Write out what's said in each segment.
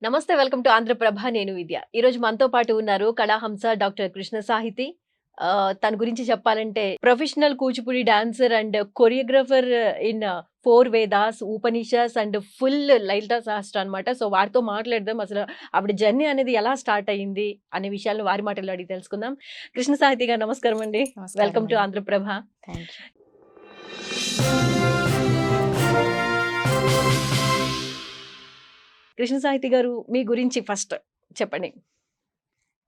నమస్తే, welcome to Andhraprabha. నేను విద్య. ఈరోజు మనతో పాటు ఉన్నారు కళాహంస డాక్టర్ కృష్ణ సాహితి. తన గురించి చెప్పాలంటే professional Kuchipudi dancer and choreographer in 4 Vedas, Upanishads and full Lalitha Sahasra అన్నమాట. సో వారితో మాట్లాడదాం. అసలు ఆవిడ జర్నీ అనేది ఎలా స్టార్ట్ అయింది అనే విషయాలను వారి మాటల్లో అడిగి తెలుసుకుందాం. కృష్ణ సాహితి గారు నమస్కారం అండి. నమస్కారం వెల్కమ్ టు అండి. ఆంధ్రప్రభ. Thank you. కృష్ణ సాహితి గారు, మీ గురించి ఫస్ట్ చెప్పండి.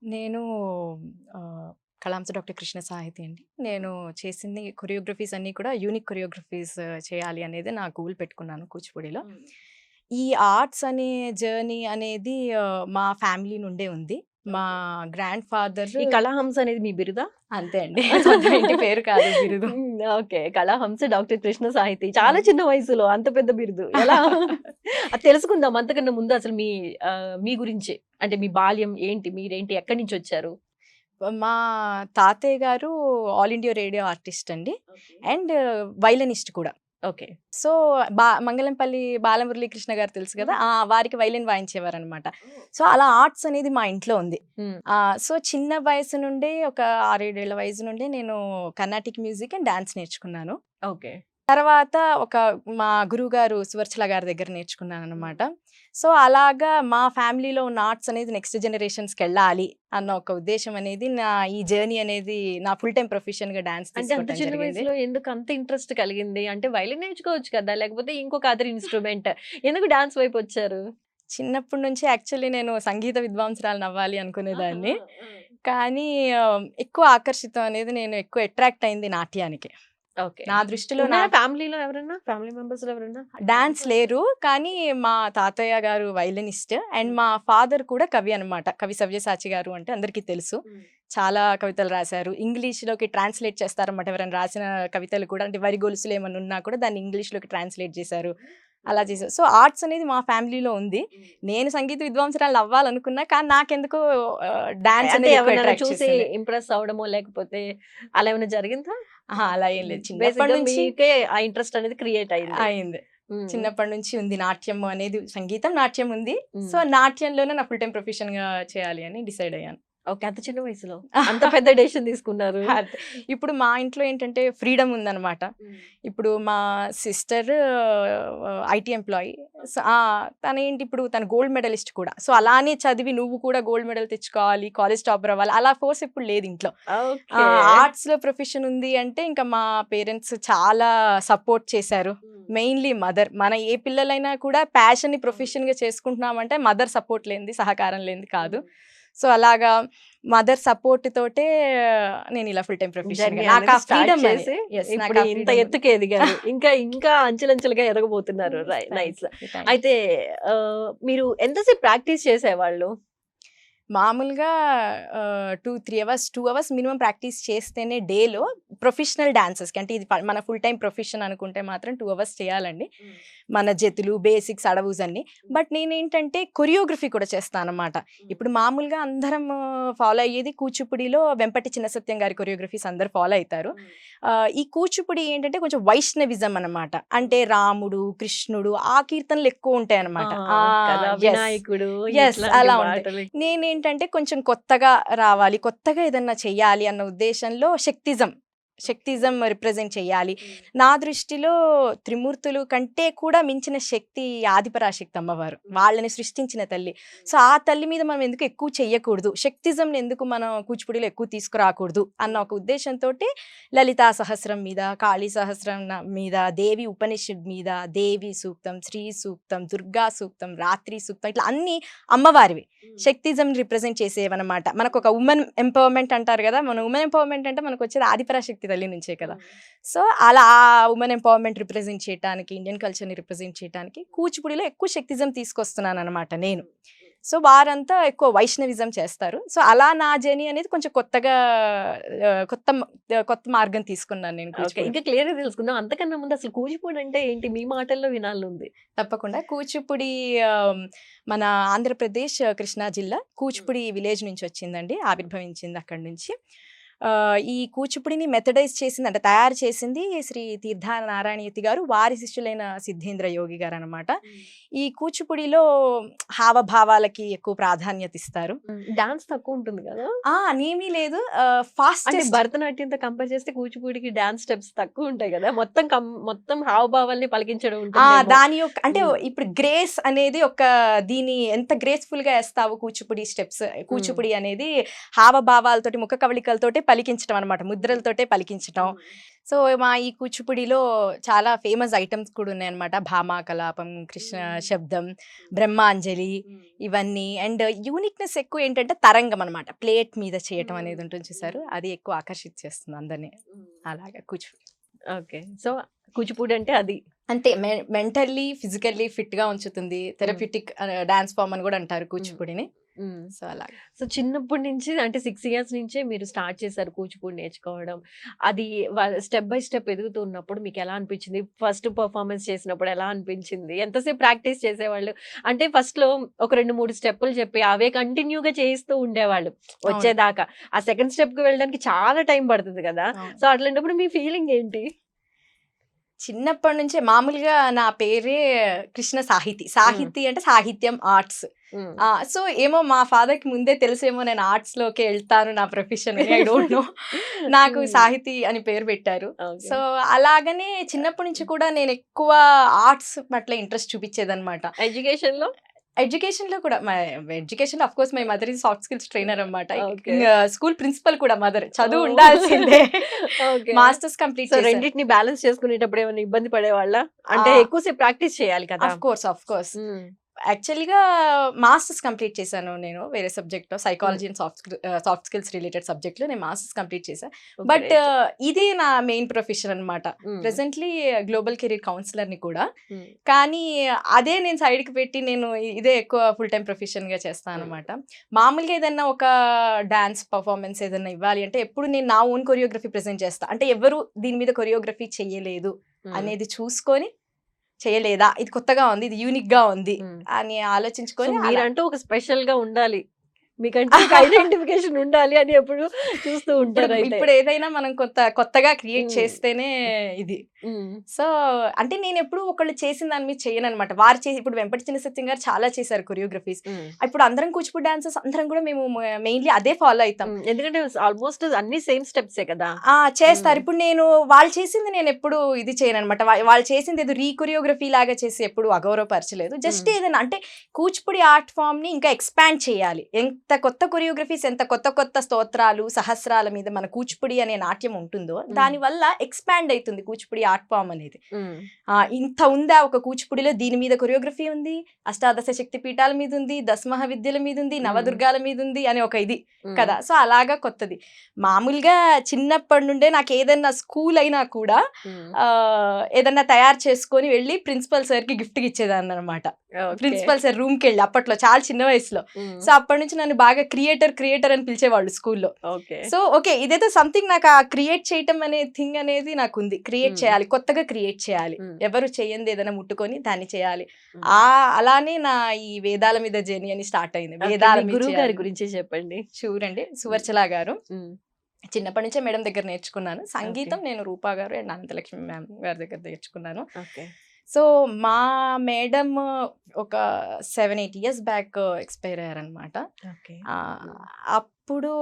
నేను కళాంస డాక్టర్ కృష్ణ సాహితి అండి. నేను చేసింది కొరియోగ్రఫీస్ అన్నీ కూడా యూనిక్ కొరియోగ్రఫీస్ చేయాలి అనేది నా గోల్ పెట్టుకున్నాను కూచిపూడిలో. ఈ ఆర్ట్స్ అనే జర్నీ అనేది మా ఫ్యామిలీ నుండే ఉంది. మా గ్రాండ్ ఫాదర్ ఈ కళాహంస అనేది మీ బిరుదా? అంతే అండి. సొంత ఇంటి పేరు కాదు బిరుదు. ఓకే. కళాహంస డాక్టర్ కృష్ణ సాహితి. చాలా చిన్న వయసులో అంత పెద్ద బిరుదు. ఎలా? అది తెలుసుకుందాం. అంతకన్నా ముందు అసలు మీ గురించి, అంటే మీ బాల్యం ఏంటి? మీరేంటి? ఎక్కడి నుంచి వచ్చారు? మా తాతయ్య గారు ఆల్ ఇండియా రేడియో ఆర్టిస్ట్ అండి. అండ్ వైలనిస్ట్ కూడా. ఓకే. సో మంగళంపల్లి బాలమురళీకృష్ణ గారు తెలుసు కదా, వారికి వైలిన్ వాయించేవారనమాట. సో అలా ఆర్ట్స్ అనేది మా ఇంట్లో ఉంది. సో చిన్న వయసు నుండే ఒక 6-7 వయసు నుండే నేను కర్ణాటిక్ మ్యూజిక్ అండ్ డాన్స్ నేర్చుకున్నాను. ఓకే. తర్వాత మా గురువు గారు సువర్చల గారి దగ్గర నేర్చుకున్నాను అనమాట. సో అలాగా మా ఫ్యామిలీలో ఉన్న ఆర్ట్స్ అనేది నెక్స్ట్ జనరేషన్స్కి వెళ్ళాలి అన్న ఒక ఉద్దేశం అనేది నా ఈ జర్నీ అనేది నా ఫుల్ టైం ప్రొఫెషన్ గా డాన్స్ అంటే అంత చిన్న వయసులో ఎందుకు అంత ఇంట్రెస్ట్ కలిగింది? అంటే వైలిన్ నేర్చుకోవచ్చు కదా, లేకపోతే ఇంకొక అదర్ ఇన్స్ట్రుమెంట్, ఎందుకు డాన్స్ వైపు వచ్చారు? చిన్నప్పటి నుంచి యాక్చువల్లీ నేను సంగీత విద్వాంసరాలను అవ్వాలి అనుకునేదాన్ని. కానీ ఎక్కువ ఆకర్షితం అనేది నేను ఎక్కువ అట్రాక్ట్ అయింది నాట్యానికి. ఓకే. నా దృష్టిలో నా ఫ్యామిలీలో ఎవరైనా, ఫ్యామిలీ మెంబర్స్ ఎవరైనా డాన్స్ లేరు, కానీ మా తాతయ్య గారు వైలనిస్ట్ అండ్ మా ఫాదర్ కూడా కవి అనమాట. కవి సవ్యసాచి గారు అంటే అందరికీ తెలుసు. చాలా కవితలు రాశారు. ఇంగ్లీష్లోకి ట్రాన్స్లేట్ చేస్తారన్నమాట. ఎవరైనా రాసిన కవితలు కూడా, అంటే వరి గొలుసులు ఏమన్నా ఉన్నా కూడా దాన్ని ఇంగ్లీష్లోకి ట్రాన్స్లేట్ చేశారు. అలా చేశారు. సో ఆర్ట్స్ అనేది మా ఫ్యామిలీలో ఉంది. నేను సంగీత విద్వాంసరాలు అవ్వాలనుకున్నా, కానీ నాకెందుకు డాన్స్ అంటే అనేది ఎవరైనా చూసి ఇంప్రెస్ అవడమో లేకపోతే అలా ఏమైనా జరిగిందా? అలా ఏం లేదు. చిన్నప్పటి బేసిక్‌గా నుంచి మీకే ఆ ఇంట్రెస్ట్ అనేది క్రియేట్ అయింది. అయింది. చిన్నప్పటి నుంచి ఉంది నాట్యం అనేది. సంగీతం, నాట్యం ఉంది. సో నాట్యంలోనే నా ఫుల్ టైం ప్రొఫెషన్ గా చేయాలి అని డిసైడ్ అయ్యాను. ఓకే. అంత చిన్న వయసులో అంత పెద్ద డెసిషన్ తీసుకున్నారు. ఇప్పుడు మా ఇంట్లో ఏంటంటే ఫ్రీడమ్ ఉందన్నమాట. ఇప్పుడు మా సిస్టర్ ఐటీ ఎంప్లాయీ. తనేంటి, ఇప్పుడు తను గోల్డ్ మెడలిస్ట్ కూడా. సో అలానే చదివి నువ్వు కూడా గోల్డ్ మెడల్ తెచ్చుకోవాలి, కాలేజ్ టాపర్ అవ్వాలి, అలా ఫోర్స్ ఇప్పుడు లేదు ఇంట్లో. ఆర్ట్స్ లో ప్రొఫెషన్ ఉంది అంటే ఇంకా మా పేరెంట్స్ చాలా సపోర్ట్ చేశారు. Mainly mother. మన ఏ పిల్లలైనా కూడా ప్యాషన్ ని ప్రొఫెషన్ గా చేసుకుంటున్నామంటే మదర్ సపోర్ట్ లేనిది, సహకారం లేనిది కాదు. సో అలాగా మదర్ సపోర్ట్ తోటే నేను ఇలా ఫుల్ టైం ప్రొఫెషన్ ఇంత ఎత్తుకు ఎదిగారు. ఇంకా ఇంకా అంచెలంచెలుగా ఎదగబోతున్నారు. నైస్. అయితే మీరు ఎంతసేపు ప్రాక్టీస్ చేసేవాళ్ళు? మామూలుగా 2 అవర్స్ మినిమం ప్రాక్టీస్ చేస్తేనే డేలో ప్రొఫెషనల్ డాన్సర్స్కి, అంటే ఇది మన ఫుల్ టైం ప్రొఫెషన్ అనుకుంటే మాత్రం 2 అవర్స్ చేయాలండి. మన జతులు, బేసిక్స్, అడవుస్ అన్ని. బట్ నేనేంటంటే కొరియోగ్రఫీ కూడా చేస్తాను అనమాట. ఇప్పుడు మామూలుగా అందరం ఫాలో అయ్యేది కూచిపూడిలో వెంపటి చిన్న సత్యం గారి కొరియోగ్రఫీస్ అందరు ఫాలో అవుతారు. ఈ కూచిపూడి ఏంటంటే కొంచెం వైష్ణవిజం అనమాట. అంటే రాముడు, కృష్ణుడు ఆ కీర్తనలు ఎక్కువ ఉంటాయి అనమాట. వినాయకుడు అలా ఉంటాయి. నేనేంటంటే కొంచెం కొత్తగా రావాలి, కొత్తగా ఏదన్నా చెయ్యాలి అన్న ఉద్దేశంలో శక్తిజం రిప్రజెంట్ చేయాలి. నా దృష్టిలో త్రిమూర్తులు కంటే కూడా మించిన శక్తి ఆదిపరాశక్తి అమ్మవారు, వాళ్ళని సృష్టించిన తల్లి. సో ఆ తల్లి మీద మనం ఎందుకు ఎక్కువ చెయ్యకూడదు, శక్తిజంని ఎందుకు మనం కూచిపూడిలో ఎక్కువ తీసుకురాకూడదు అన్న ఒక ఉద్దేశంతో లలితా సహస్రం మీద, కాళీ సహస్రం మీద, దేవి ఉపనిషద్ మీద, దేవి సూక్తం, శ్రీ సూక్తం, దుర్గా సూక్తం, రాత్రి సూక్తం, ఇట్లా అన్ని అమ్మవారివి శక్తిజం రిప్రజెంట్ చేసేవన్నమాట. మనకు ఒక ఉమెన్ ఎంపవర్మెంట్ అంటారు కదా, మన ఉమెన్ ఎంపవర్మెంట్ అంటే మనకు వచ్చేది ఆదిపరాశక్తి తల్లి నుంచే కదా. సో అలా ఆ ఉమెన్ ఎంపవర్మెంట్ రిప్రజెంట్ చేయడానికి, ఇండియన్ కల్చర్ని రిప్రజెంట్ చేయడానికి కూచిపూడిలో ఎక్కువ శక్తిజం తీసుకొస్తున్నాను అనమాట నేను. సో వారంతా ఎక్కువ వైష్ణవిజం చేస్తారు. సో అలా నా జర్నీ అనేది కొంచెం కొత్తగా కొత్త మార్గం తీసుకున్నాను నేను. ఇంకా క్లియర్ గా తెలుసుకుందాం. అంతకన్నా ముందు అసలు కూచిపూడి అంటే ఏంటి, మీ మాటల్లో వినాలనుంది. తప్పకుండా. కూచిపూడి మన ఆంధ్రప్రదేశ్ కృష్ణా జిల్లా కూచిపూడి విలేజ్ నుంచి వచ్చిందండి, ఆవిర్భవించింది అక్కడి నుంచి. ఈ కూచిపూడిని మెథడైజ్ చేసింది అంటే తయారు చేసింది శ్రీ తీర్థ నారాయణయతి గారు, వారి శిష్యులైన సిద్ధేంద్ర యోగి గారు అనమాట. ఈ కూచిపూడిలో హావభావాలకి ఎక్కువ ప్రాధాన్యత ఇస్తారు. డాన్స్ తక్కువ ఉంటుంది కదా, అనేమీ లేదు. అంటే ఫాస్టెస్ట్ భరతనాట్యంతో కంపేర్ చేస్తే కూచిపూడికి డాన్స్ స్టెప్స్ తక్కువ ఉంటాయి కదా, మొత్తం హావభావాల్ని పలికించడం ఉంటుంది. దాని యొక్క అంటే మ్మ్. ఇప్పుడు గ్రేస్ అనేది ఒక దీని ఎంత గ్రేస్ఫుల్ గా వేస్తావు కూచిపూడి స్టెప్స్, కూచిపూడి అనేది హావభావాలతోటి ముఖ కవళికలతోటే పలికించడం అనమాట, ముద్రలతోటే పలికించడం. సో మా ఈ కూచిపూడిలో చాలా ఫేమస్ ఐటమ్స్ కూడా ఉన్నాయి అనమాట. భామా కలాపం, కృష్ణ శబ్దం, బ్రహ్మాంజలి, ఇవన్నీ. అండ్ యూనిక్నెస్ ఎక్కువ ఏంటంటే తరంగం అనమాట, ప్లేట్ మీద చేయటం అనేది ఉంటుంది చూసారు, అది ఎక్కువ ఆకర్షించేస్తుంది అందరినీ. అలాగా కూచిపూడి. ఓకే, సో కూచిపూడి అంటే అది అంతే, మెంటల్లీ ఫిజికల్లీ ఫిట్ గా ఉంచుతుంది. థెరప్యూటిక్ డాన్స్ ఫామ్ అని కూడా అంటారు కూచిపూడిని. సో అలా. సో చిన్నప్పటి నుంచి అంటే 6 years నుంచే మీరు స్టార్ట్ చేశారు కూచిపూడి నేర్చుకోవడం. అది స్టెప్ బై స్టెప్ ఎదుగుతున్నప్పుడు మీకు ఎలా అనిపించింది? ఫస్ట్ పర్ఫార్మెన్స్ చేసినప్పుడు ఎలా అనిపించింది? ఎంతసేపు ప్రాక్టీస్ చేసేవాళ్ళు? అంటే ఫస్ట్ లో ఒక 2-3 స్టెప్పులు చెప్పి అవే కంటిన్యూగా చేయిస్తూ ఉండేవాళ్ళు వచ్చేదాకా. ఆ సెకండ్ స్టెప్ కి వెళ్ళడానికి చాలా టైం పడుతుంది కదా. సో అట్లాంటప్పుడు మీ ఫీలింగ్ ఏంటి? చిన్నప్పటి నుంచే మామూలుగా నా పేరే కృష్ణ సాహితి అంటే సాహిత్యం, ఆర్ట్స్. సో ఏమో మా ఫాదర్ కి ముందే తెలుసేమో నేను ఆర్ట్స్ లోకి వెళ్తాను నా ప్రొఫెషన్, ఐ డోంట్ నో, నాకు సాహితి అని పేరు పెట్టారు. సో అలాగనే చిన్నప్పటి నుంచి కూడా నేను ఎక్కువ ఆర్ట్స్ పట్ల ఇంట్రెస్ట్ చూపించేదన్నమాట. ఎడ్యుకేషన్ లో కూడా education of course my mother is soft skills trainer అనమాట. స్కూల్ ప్రిన్సిపల్ కూడా మదర్, చదువు ఉండాల్సిందే. మాస్టర్స్ కంప్లీట్ రెండింటిని బ్యాలెన్స్ చేసుకునేటప్పుడు ఏమైనా ఇబ్బంది పడేవాళ్ళ? అంటే ఎక్కువసేపు ప్రాక్టీస్ చేయాలి కదా. ఆఫ్ కోర్స్ యాక్చువల్గా మాస్టర్స్ కంప్లీట్ చేశాను నేను వేరే సబ్జెక్ట్లో, psychology and soft skills related సబ్జెక్ట్లో నేను మాస్టర్స్ కంప్లీట్ చేశాను. బట్ ఇది నా మెయిన్ ప్రొఫెషన్ అనమాట. ప్రెసెంట్లీ గ్లోబల్ కెరీర్ కౌన్సిలర్ని కూడా, కానీ అదే నేను సైడ్కి పెట్టి నేను ఇదే ఎక్కువ ఫుల్ టైం ప్రొఫెషన్గా చేస్తాను అనమాట. మామూలుగా ఏదన్నా ఒక డాన్స్ పర్ఫార్మెన్స్ ఏదన్నా ఇవ్వాలి అంటే ఎప్పుడు నేను నా ఓన్ కొరియోగ్రఫీ ప్రెజెంట్ చేస్తాను. అంటే ఎవరు దీని మీద కొరియోగ్రఫీ చెయ్యలేదు అనేది చూసుకొని, చేయలేదా ఇది కొత్తగా ఉంది, ఇది యూనిక్ గా ఉంది అని ఆలోచించుకొని మీరంటూ ఒక స్పెషల్ గా ఉండాలి, మీకంటే ఒక ఐడెంటిఫికేషన్ ఉండాలి అని ఎప్పుడు చూస్తూ ఉంటారు. ఇప్పుడు ఏదైనా మనం కొత్తగా క్రియేట్ చేస్తేనే ఇది. సో అంటే నేను ఎప్పుడు ఒకళ్ళు చేసిన దాని మీద చేయను అనమాట. వారు చేసి ఇప్పుడు వెంపటి చిన్న సత్యం గారు చాలా చేశారు కొరియోగ్రఫీస్. ఇప్పుడు అందరం కూచిపూడి డాన్సర్స్ అందరం కూడా మేము మెయిన్లీ అదే ఫాలో అవుతాం, ఎందుకంటే ఆల్మోస్ట్ అన్ని సేమ్ స్టెప్సే కదా చేస్తారు. ఇప్పుడు నేను వాళ్ళు చేసింది నేను ఎప్పుడు ఇది చేయను అనమాట. వాళ్ళు చేసింది ఏదో రీకొరియోగ్రఫీ లాగా చేసి ఎప్పుడు అగౌరవపరచలేదు. జస్ట్ ఏదైనా అంటే కూచిపూడి ఆర్ట్ ఫామ్ ని ఇంకా ఎక్స్పాండ్ చేయాలి. ఎంత కొత్త కొరియోగ్రఫీస్, ఎంత కొత్త స్తోత్రాలు, సహస్రాల మీద మన కూచిపూడి అనే నాట్యం ఉంటుందో దాని వల్ల ఎక్స్పాండ్ అవుతుంది కూచిపూడి ఆర్ట్ ఫామ్ అనేది. ఇంత ఉందా ఒక కూచిపూడిలో, దీని మీద కొరియోగ్రఫీ ఉంది, అష్టాదశ శక్తి పీఠాల మీద ఉంది, దశమహా విద్యల మీద ఉంది, నవదుర్గాల మీద ఉంది అని ఒక ఇది కదా. సో అలాగా కొత్తది. మామూలుగా చిన్నప్పటి నుండే నాకు ఏదన్నా స్కూల్ అయినా కూడా ఏదన్నా తయారు చేసుకొని వెళ్ళి ప్రిన్సిపల్ సార్ కి గిఫ్ట్ ఇచ్చేదాన్ని అనమాట. ప్రిన్సిపల్ సార్ రూమ్ కి వెళ్ళి అప్పట్లో చాలా చిన్న వయసులో. సో అప్పటి నుంచి నన్ను బాగా క్రియేటర్ అని పిలిచేవాళ్ళు స్కూల్లో. సో ఓకే ఇదేదో సంథింగ్ నాకు ఆ క్రియేట్ చేయటం అనే థింగ్ అనేది నాకు ఉంది. క్రియేట్ చేయాలి, కొత్తగా క్రియేట్ చేయాలి, ఎవరు చేయంది ఏదైనా ముట్టుకొని దాన్ని చేయాలి. అలానే నా ఈ వేదాల మీద జర్నీ అని స్టార్ట్ అయింది. వేదాల గురువు గారి గురించి చెప్పండి. చూడండి, సువర్చల గారు చిన్నప్పటి నుంచే మేడం దగ్గర నేర్చుకున్నాను. సంగీతం నేను రూపా గారు అండ్ అనంతలక్ష్మి మ్యామ్ గారి దగ్గర నేర్చుకున్నాను. సో మా మేడం ఒక 7-8 years బ్యాక్ ఎక్స్పైర్ అయ్యారనమాట. అప్పుడు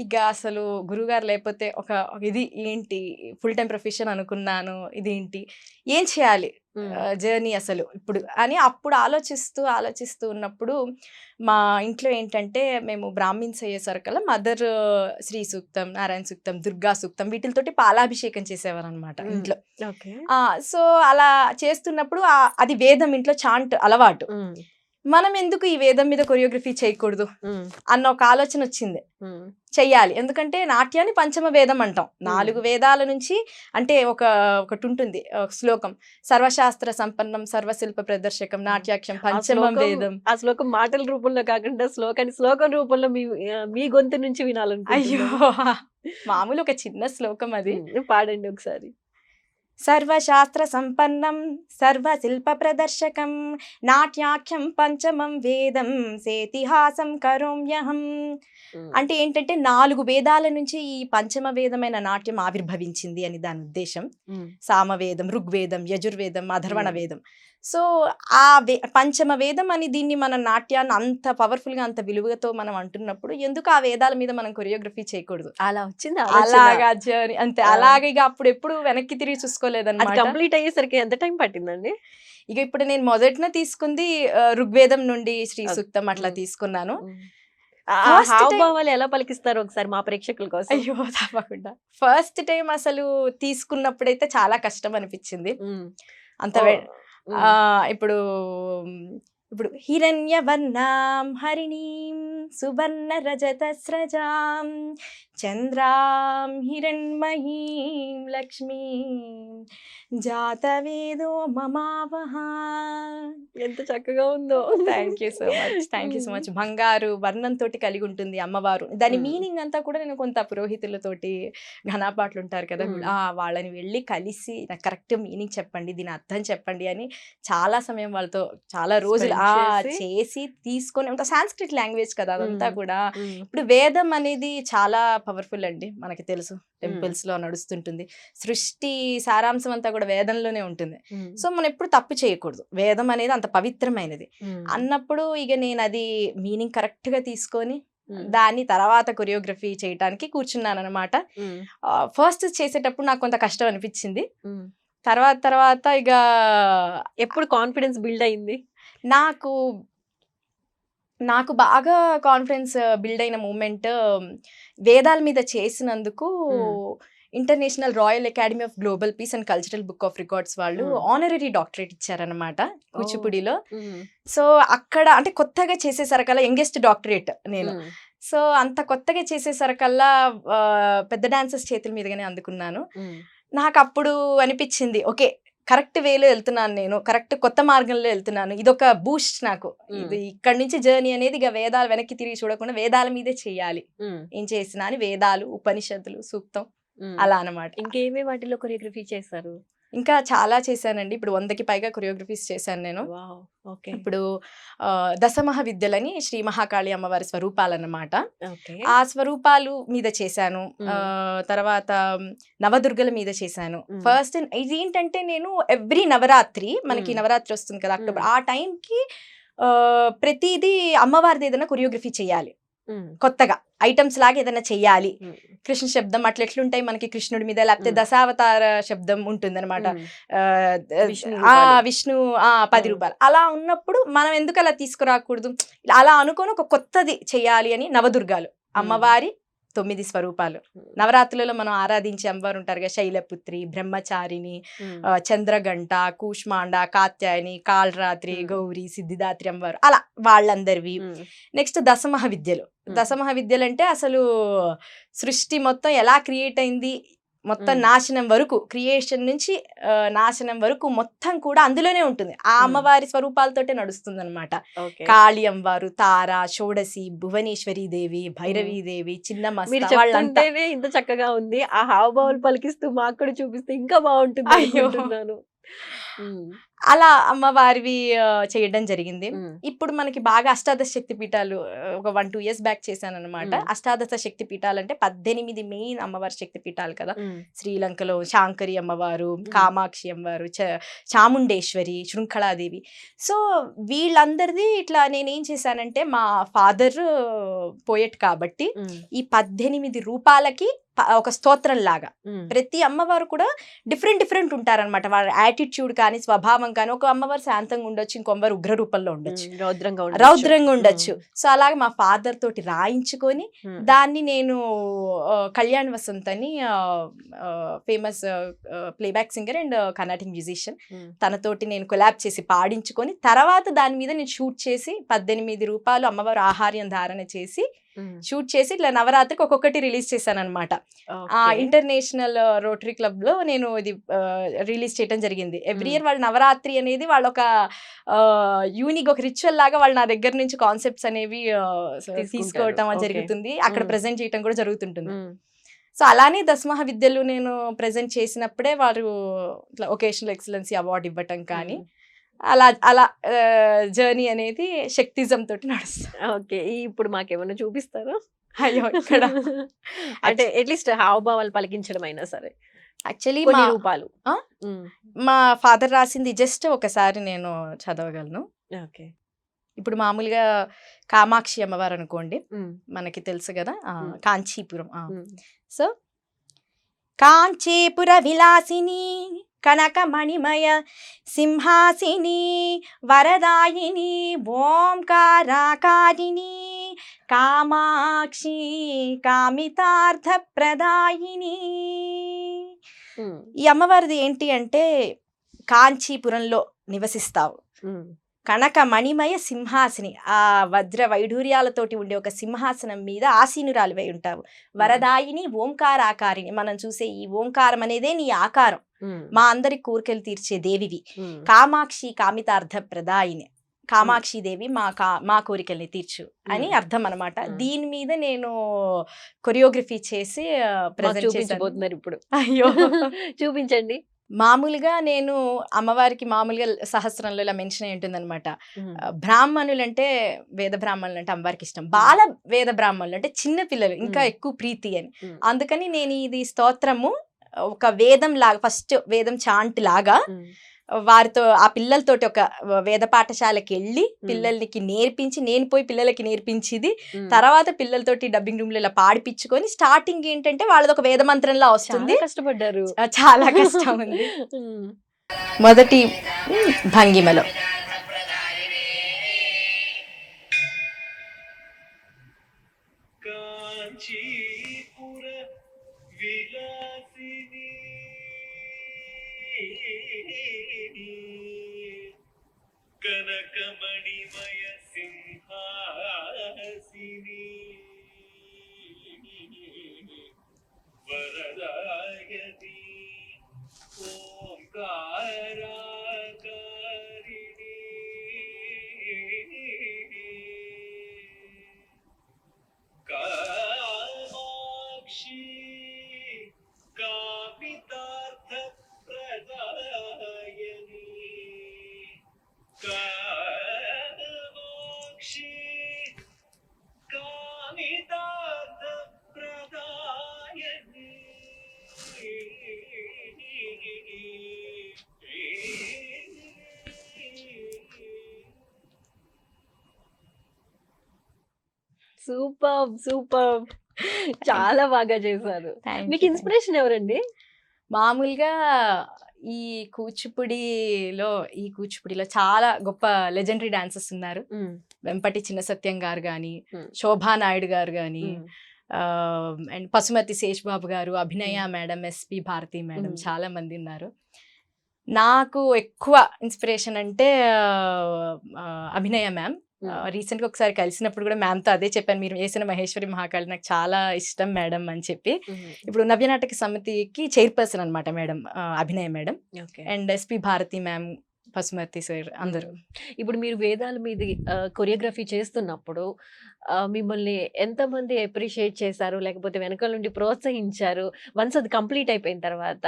ఇక అసలు గురుగారు లేకపోతే ఒక ఇది ఏంటి ఫుల్ టైం ప్రొఫెషన్ అనుకున్నాను, ఇదేంటి ఏం చేయాలి జర్నీ అసలు ఇప్పుడు అని అప్పుడు ఆలోచిస్తూ ఉన్నప్పుడు మా ఇంట్లో ఏంటంటే మేము బ్రాహ్మిన్స్ అయ్యేసరికల్లా మదర్ శ్రీ సూక్తం, నారాయణ సూక్తం, దుర్గా సూక్తం వీటితోటి పాలాభిషేకం చేసేవారు అనమాట ఇంట్లో. సో అలా చేస్తున్నప్పుడు అది వేదం ఇంట్లో చాంట్ అలవాటు. మనం ఎందుకు ఈ వేదం మీద కొరియోగ్రఫీ చేయకూడదు అన్న ఒక ఆలోచన వచ్చింది. చెయ్యాలి, ఎందుకంటే నాట్యాన్ని పంచమ వేదం అంటాం. 4 వేదాల నుంచి అంటే ఒకటి ఉంటుంది శ్లోకం, సర్వశాస్త్ర సంపన్నం సర్వశిల్ప ప్రదర్శకం నాట్యాక్షం పంచమం వేదం. ఆ శ్లోకం మాటల రూపంలో కాకుండా శ్లోకం రూపంలో మీ గొంతు నుంచి వినాలని. అయ్యో మామూలు ఒక చిన్న శ్లోకం అది, పాడండి ఒకసారి. సర్వశాస్త్ర సంపన్నం సర్వశిల్ప ప్రదర్శకం నాట్యాఖ్యం పంచమం వేదం సేతిహాసం కరోమ్యహం. అంటే ఏంటంటే 4 వేదాల నుంచి ఈ పంచమ వేదమైన నాట్యం ఆవిర్భవించింది అని దాని ఉద్దేశం. సామవేదం, ఋగ్వేదం, యజుర్వేదం, అథర్వణ వేదం. సో ఆ పంచమ వేదం అని దీన్ని మన నాట్యాన్ని అంత పవర్ఫుల్ గా అంత విలువతో మనం అంటున్నప్పుడు ఎందుకు ఆ వేదాల మీద మనం కొరియోగ్రఫీ చేయకూడదు? అలా వచ్చింది అలాగా జర్నీ అంతే. అలాగే ఇక అప్పుడు ఎప్పుడు వెనక్కి తిరిగి చూసుకోలేదన్నమాట. కంప్లీట్ అయ్యేసరికి ఎంత టైం పట్టిందండి? ఇక ఇప్పుడు నేను మొదటిన తీసుకుంది ఋగ్వేదం నుండి శ్రీ సూక్తం అట్లా తీసుకున్నాను. హావభావాలు ఎలా పలికిస్తారు ఒకసారి మా ప్రేక్షకుల కోసం? అయ్యో తప్పకుండా. ఫస్ట్ టైం అసలు తీసుకున్నప్పుడైతే చాలా కష్టం అనిపించింది. అంత ఇప్పుడు ఇప్పుడు హిరణ్యవర్ణాం హరిణీం సువర్ణ రజత స్రజాం చంద్రాం హిరణ్మయీం లక్ష్మీం జాతవేదో మమావహ. ఎంత చక్కగా ఉందో. Thank you so much, thank you so much. బంగారు వర్ణంతో కలిగి ఉంటుంది అమ్మవారు. దాని మీనింగ్ అంతా కూడా నేను కొంత పురోహితులతోటి ఘనాపాట్లు ఉంటారు కదా, వాళ్ళని వెళ్ళి కలిసి నాకు కరెక్ట్ మీనింగ్ చెప్పండి, దీని అర్థం చెప్పండి అని చాలా సమయం వాళ్ళతో చాలా రోజులు చేసి తీసుకొని, అంత సాంస్క్రిట్ లాంగ్వేజ్ కదా అదంతా కూడా. ఇప్పుడు వేదం అనేది చాలా పవర్ఫుల్ అండి, మనకి తెలుసు, టెంపుల్స్ లో నడుస్తుంటుంది. సృష్టి సారాంశం అంతా కూడా వేదంలోనే ఉంటుంది. సో మనం ఎప్పుడు తప్పు చేయకూడదు, వేదం అనేది అంత పవిత్రమైనది అన్నప్పుడు ఇక నేను అది మీనింగ్ కరెక్ట్ గా తీసుకొని దాన్ని తర్వాత కొరియోగ్రఫీ చేయడానికి కూర్చున్నాను అనమాట. ఫస్ట్ చేసేటప్పుడు నాకు కొంత కష్టం అనిపించింది. తర్వాత ఇక ఎప్పుడు కాన్ఫిడెన్స్ బిల్డ్ అయింది? నాకు బాగా కాన్ఫిడెన్స్ బిల్డ్ అయిన మూమెంట్ వేదాల మీద చేసినందుకు international royal academy of global peace and cultural book of records వాళ్ళు ఆనరరీ డాక్టరేట్ ఇచ్చారనమాట కూచిపూడిలో. సో అక్కడ అంటే కొత్తగా చేసేసరికల్లా యంగెస్ట్ డాక్టరేట్ నేను. సో అంత కొత్తగా చేసేసరికల్లా పెద్ద డాన్సర్స్ చేతుల మీదగానే అందుకున్నాను. నాకు అప్పుడు అనిపించింది, ఓకే కరెక్ట్ వేలో వెళ్తున్నాను, నేను కరెక్ట్ కొత్త మార్గంలో వెళ్తున్నాను, ఇదొక బూస్ట్ నాకు. ఇది ఇక్కడ నుంచి జర్నీ అనేది ఇక వేదాలు వెనక్కి తిరిగి చూడకుండా వేదాల మీదే చెయ్యాలి ఏం చేసినా అని. వేదాలు, ఉపనిషత్తులు, సూక్తం అలా అనమాట. ఇంకేమీ వాటిలో కొరియోగ్రఫీ చేశారు? ఇంకా చాలా చేశానండి. ఇప్పుడు 100కి పైగా కొరియోగ్రఫీస్ చేశాను నేను. ఇప్పుడు దశమహ విద్యలని శ్రీ మహాకాళి అమ్మవారి స్వరూపాలన్నమాట. ఆ స్వరూపాలు మీద చేశాను. తర్వాత నవదుర్గల మీద చేశాను. ఫస్ట్ ఇది ఏంటంటే నేను ఎవ్రీ నవరాత్రి, మనకి నవరాత్రి వస్తుంది కదా అక్టోబర్, ఆ టైంకి ప్రతిదీ అమ్మవారిది ఏదైనా కొరియోగ్రఫీ చేయాలి, కొత్తగా ఐటమ్స్ లాగా ఏదైనా చెయ్యాలి. కృష్ణ శబ్దం అట్లా ఎట్లుంటాయి మనకి కృష్ణుడి మీద, లేకపోతే దశావతార శబ్దం ఉంటుంది అనమాట, విష్ణు 10 రూపాయలు అలా ఉన్నప్పుడు మనం ఎందుకు అలా తీసుకురాకూడదు, అలా అనుకొని ఒక కొత్తది చెయ్యాలి అని నవదుర్గాలు అమ్మవారి 9 స్వరూపాలు. నవరాత్రులలో మనం ఆరాధించే అమ్మవారు ఉంటారు కదా, శైలపుత్రి, బ్రహ్మచారిణి, చంద్రగంట, కూష్మాండ, కాత్యాయని, కాళరాత్రి, గౌరీ, సిద్ధిదాత్రి అమ్మవారు, అలా వాళ్ళందరివి. నెక్స్ట్ దశమహ విద్యలు. దశమహ విద్యలు అంటే అసలు సృష్టి మొత్తం ఎలా క్రియేట్ అయింది, మొత్తం నాశనం వరకు, క్రియేషన్ నుంచి నాశనం వరకు మొత్తం కూడా అందులోనే ఉంటుంది. ఆ అమ్మవారి స్వరూపాలతోటే నడుస్తుంది అనమాట. కాళీ అమ్మవారు, తార, షోడసి, భువనేశ్వరి దేవి, భైరవీ దేవి, చిన్నమ్మ. ఇంత చక్కగా ఉంది, ఆ హావభావాలు పలికిస్తూ మాకు కూడా చూపిస్తే ఇంకా బాగుంటుంది అనుకుంటున్నాను. అలా అమ్మవారివి చేయడం జరిగింది. ఇప్పుడు మనకి బాగా అష్టాదశ శక్తి పీఠాలు ఒక 1-2 years బ్యాక్ చేశాను అనమాట. అష్టాదశ శక్తి పీఠాలు అంటే 18 మెయిన్ అమ్మవారి శక్తి పీఠాలు కదా. శ్రీలంకలో శాంకరి అమ్మవారు, కామాక్షి అమ్మవారు, చాముండేశ్వరి, శృంఖళాదేవి. సో వీళ్ళందరిది ఇట్లా నేనేం చేశానంటే, మా ఫాదర్ పోయెట్ కాబట్టి ఈ 18 రూపాలకి ఒక స్తోత్రం లాగా ప్రతి అమ్మవారు కూడా డిఫరెంట్ ఉంటారనమాట. వాళ్ళ యాటిట్యూడ్ కానీ స్వభావం కానీ, ఒక అమ్మవారు శాంతంగా ఉండొచ్చు, ఇంకో అమ్మవారు ఉగ్ర రూపంలో ఉండొచ్చు, రౌద్రంగా ఉండొచ్చు. సో అలాగే మా ఫాదర్ తోటి రాయించుకొని దాన్ని నేను కళ్యాణ్ వసంత్ అని famous playback singer and Carnatic musician, తనతోటి నేను కొలాబ్ చేసి పాడించుకొని తర్వాత దాని మీద నేను షూట్ చేసి 18 రూపాయలు అమ్మవారు ఆహార్యం ధారణ చేసి షూట్ చేసి ఇట్లా నవరాత్రికి ఒక్కొక్కటి రిలీజ్ చేశాను అనమాట. ఇంటర్నేషనల్ రోటరీ క్లబ్ లో నేను ఇది రిలీజ్ చేయడం జరిగింది. ఎవ్రీ ఇయర్ వాళ్ళు నవరాత్రి అనేది వాళ్ళ ఒక యూనిక్ ఒక రిచువల్ లాగా వాళ్ళు నా దగ్గర నుంచి కాన్సెప్ట్స్ అనేవి తీసుకోవటం జరుగుతుంది, అక్కడ ప్రెజెంట్ చేయటం కూడా జరుగుతుంటుంది. సో అలానే దశమహా విద్యలు నేను ప్రజెంట్ చేసినప్పుడే వారు ఇట్లా ఒకేషనల్ ఎక్సలెన్సీ అవార్డు ఇవ్వటం కానీ అలా అలా జర్నీ అనేది శక్తిజం తోటి నడుస్తుంది. ఓకే. ఇప్పుడు మాకేమన్నా చూపిస్తారా? అయ్యో ఇక్కడ అంటే అట్లీస్ట్ హావభావాలు పలికించడం అయినా సరే యాక్చువల్లీ కొన్ని రూపాలు. మా ఫాదర్ రాసింది జస్ట్ ఒకసారి నేను చదవగలను. ఓకే. ఇప్పుడు మామూలుగా కామాక్షి అమ్మవారు అనుకోండి, మనకి తెలుసు కదా, కాంచీపురం. సో కాంచీపుర విలాసిని కనక మణిమయ సింహాసిని వరదాయిని ఓంకారాకారిణి కామాక్షి కామితార్థ ప్రదాయిని. ఈ అమ్మవారిది ఏంటి అంటే కాంచీపురంలో నివసిస్తావు, కనక మణిమయ సింహాసిని, ఆ వజ్ర వైఢూర్యాలతోటి ఉండే ఒక సింహాసనం మీద ఆసీనురాలివై ఉంటావు. వరదాయిని ఓంకారాకారిని, మనం చూసే ఈ ఓంకారం అనేదే నీ ఆకారం, మా అందరి కోరికలు తీర్చే దేవివి. కామాక్షి కామితార్థ ప్రదాయిని, కామాక్షి దేవి మా కోరికల్ని తీర్చు అని అర్థం అనమాట. దీని మీద నేను కొరియోగ్రఫీ చేసి ప్రెజెంట్ చేసాను ఇప్పుడు. అయ్యో చూపించండి. మామూలుగా నేను అమ్మవారికి మామూలుగా సహస్రంలో ఇలా మెన్షన్ అయి ఉంటుంది అనమాట. బ్రాహ్మణులు అంటే వేద బ్రాహ్మణులు అంటే అమ్మవారికి ఇష్టం, బాల వేద బ్రాహ్మణులు అంటే చిన్న పిల్లలు ఇంకా ఎక్కువ ప్రీతి అని. అందుకని నేను ఇది స్తోత్రము ఒక వేదం లాగా, ఫస్ట్ వేదం చాంట్ లాగా వారితో ఆ పిల్లలతోటి ఒక వేద పాఠశాలకి వెళ్ళి పిల్లలకి నేర్పించి, నేను పోయి పిల్లలకి నేర్పించింది, తర్వాత పిల్లలతోటి డబ్బింగ్ రూమ్ లో ఇలా పాడిపించుకొని స్టార్టింగ్ ఏంటంటే వాళ్ళది ఒక వేద మంత్రంలా వస్తుంది. కష్టపడ్డారు, చాలా కష్టం ఉంది. మొదటి భంగిమలో కనకమణిమయ సింహాసిని వరదాయని ఓంకారాకారిణి కామాక్షి కామితార్థ ప్రదాయని కామాక్షి కామితార్థ ప్రదాయని. సూపర్ సూపర్, చాలా బాగా చేశారు. మీకు ఇన్స్పిరేషన్ ఎవరండి? మామూలుగా ఈ కూచిపూడిలో చాలా గొప్ప లెజెండరీ డాన్సర్స్ ఉన్నారు. వెంపటి చిన్న సత్యం గారు కానీ, శోభా నాయుడు గారు కానీ, అండ్ పసుమతి శేష్ బాబు గారు, అభినయ మేడం, ఎస్పి భారతి మేడం, చాలా మంది ఉన్నారు. నాకు ఎక్కువ ఇన్స్పిరేషన్ అంటే అభినయ మ్యామ్. రీసెంట్గా ఒకసారి కలిసినప్పుడు కూడా మ్యామ్తో అదే చెప్పాను, మీరు వేసిన మహేశ్వరి మహాకాళి నాకు చాలా ఇష్టం మేడం అని చెప్పి. ఇప్పుడు నవ్యనాటక సమితికి చైర్పర్సన్ అనమాట madam, Abhinaya madam, and SP Bharati ma'am, Pasumathi sir, అందరూ. ఇప్పుడు మీరు వేదాల మీద కొరియోగ్రఫీ చేస్తున్నప్పుడు మిమ్మల్ని ఎంతమంది అప్రిషియేట్ చేశారు, లేకపోతే వెనకాల నుండి ప్రోత్సహించారు? వన్స్ అది కంప్లీట్ అయిపోయిన తర్వాత,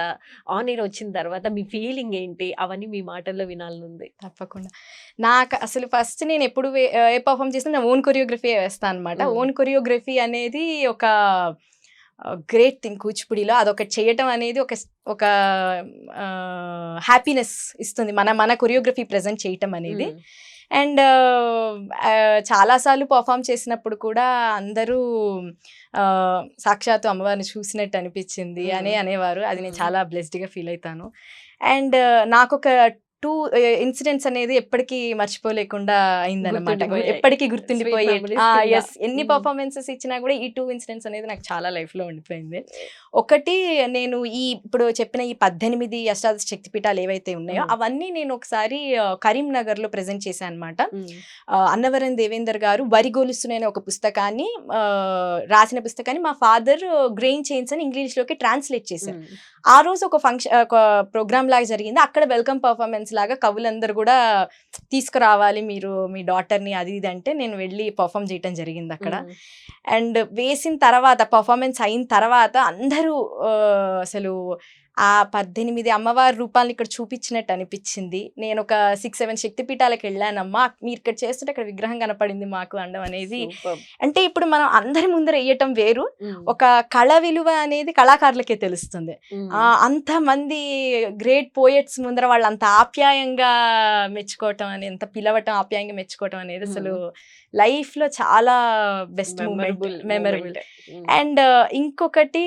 ఆన్ ఎయిర్ వచ్చిన తర్వాత మీ ఫీలింగ్ ఏంటి? అవన్నీ మీ మాటల్లో వినాలనుంది. తప్పకుండా. నాకు అసలు ఫస్ట్ నేను ఎప్పుడు ఏ పర్ఫామ్ చేసినా నా ఓన్ కొరియోగ్రఫీ వేస్తాను అనమాట. ఓన్ కొరియోగ్రఫీ అనేది ఒక గ్రేట్ థింగ్ కూచిపూడిలో. అదొకటి చేయటం అనేది ఒక హ్యాపీనెస్ ఇస్తుంది, మన కొరియోగ్రఫీ ప్రజెంట్ చేయటం అనేది. అండ్ చాలాసార్లు పర్ఫామ్ చేసినప్పుడు కూడా అందరూ సాక్షాత్తు అమ్మవారిని చూసినట్టు అనిపించింది అనేవారు. అది నేను చాలా బ్లెస్డ్గా ఫీల్ అవుతాను. అండ్ నాకు ఒక 2 ఇన్సిడెంట్స్ అనేది ఎప్పటికీ మర్చిపోలేకుండా అయిందన్నమాట, ఎప్పటికీ గుర్తుండిపోయే. ఎస్, ఎన్ని పర్ఫార్మెన్సెస్ ఇచ్చినా కూడా ఈ 2 ఇన్సిడెంట్స్ అనేది నాకు చాలా లైఫ్లో ఉండిపోయింది. ఒకటి, నేను ఇప్పుడు చెప్పిన ఈ 18 అష్టాదశ శక్తిపీఠాలు ఏవైతే ఉన్నాయో అవన్నీ నేను ఒకసారి కరీంనగర్లో ప్రజెంట్ చేశాను అనమాట. అన్నవరం దేవేందర్ గారు వరిగొలుస్తున్న ఒక పుస్తకాన్ని రాసిన పుస్తకాన్ని మా ఫాదర్ గ్రెయిన్ చైన్స్ అని ఇంగ్లీష్లోకి ట్రాన్స్లేట్ చేశారు. ఆ రోజు ఒక ప్రోగ్రామ్ లాగా జరిగింది. అక్కడ వెల్కమ్ పర్ఫార్మెన్స్ పర్ఫార్మెన్స్ లాగా కవులందరూ కూడా తీసుకురావాలి మీరు మీ డాటర్ని అది ఇది అంటే నేను వెళ్ళి పర్ఫామ్ చేయటం జరిగింది అక్కడ. అండ్ వేసిన తర్వాత పర్ఫార్మెన్స్ అయిన తర్వాత అందరూ అసలు ఆ 18 అమ్మవారి రూపాలను ఇక్కడ చూపించినట్టు అనిపించింది. నేను ఒక 6-7 శక్తిపీఠాలకు వెళ్ళానమ్మా, మీరు ఇక్కడ చేస్తుంటే ఇక్కడ విగ్రహం కనపడింది మాకు అనడం అనేది. అంటే ఇప్పుడు మనం అందరి ముందర వేయటం వేరు, ఒక కళ విలువ అనేది కళాకారులకే తెలుస్తుంది. అంతమంది గ్రేట్ పోయెట్స్ ముందర వాళ్ళు అంత ఆప్యాయంగా మెచ్చుకోవటం అని, ఎంత పిలవటం ఆప్యాయంగా మెచ్చుకోవటం అనేది అసలు లైఫ్ లో చాలా బెస్ట్ మూమెంట్, మెమరబుల్. అండ్ ఇంకొకటి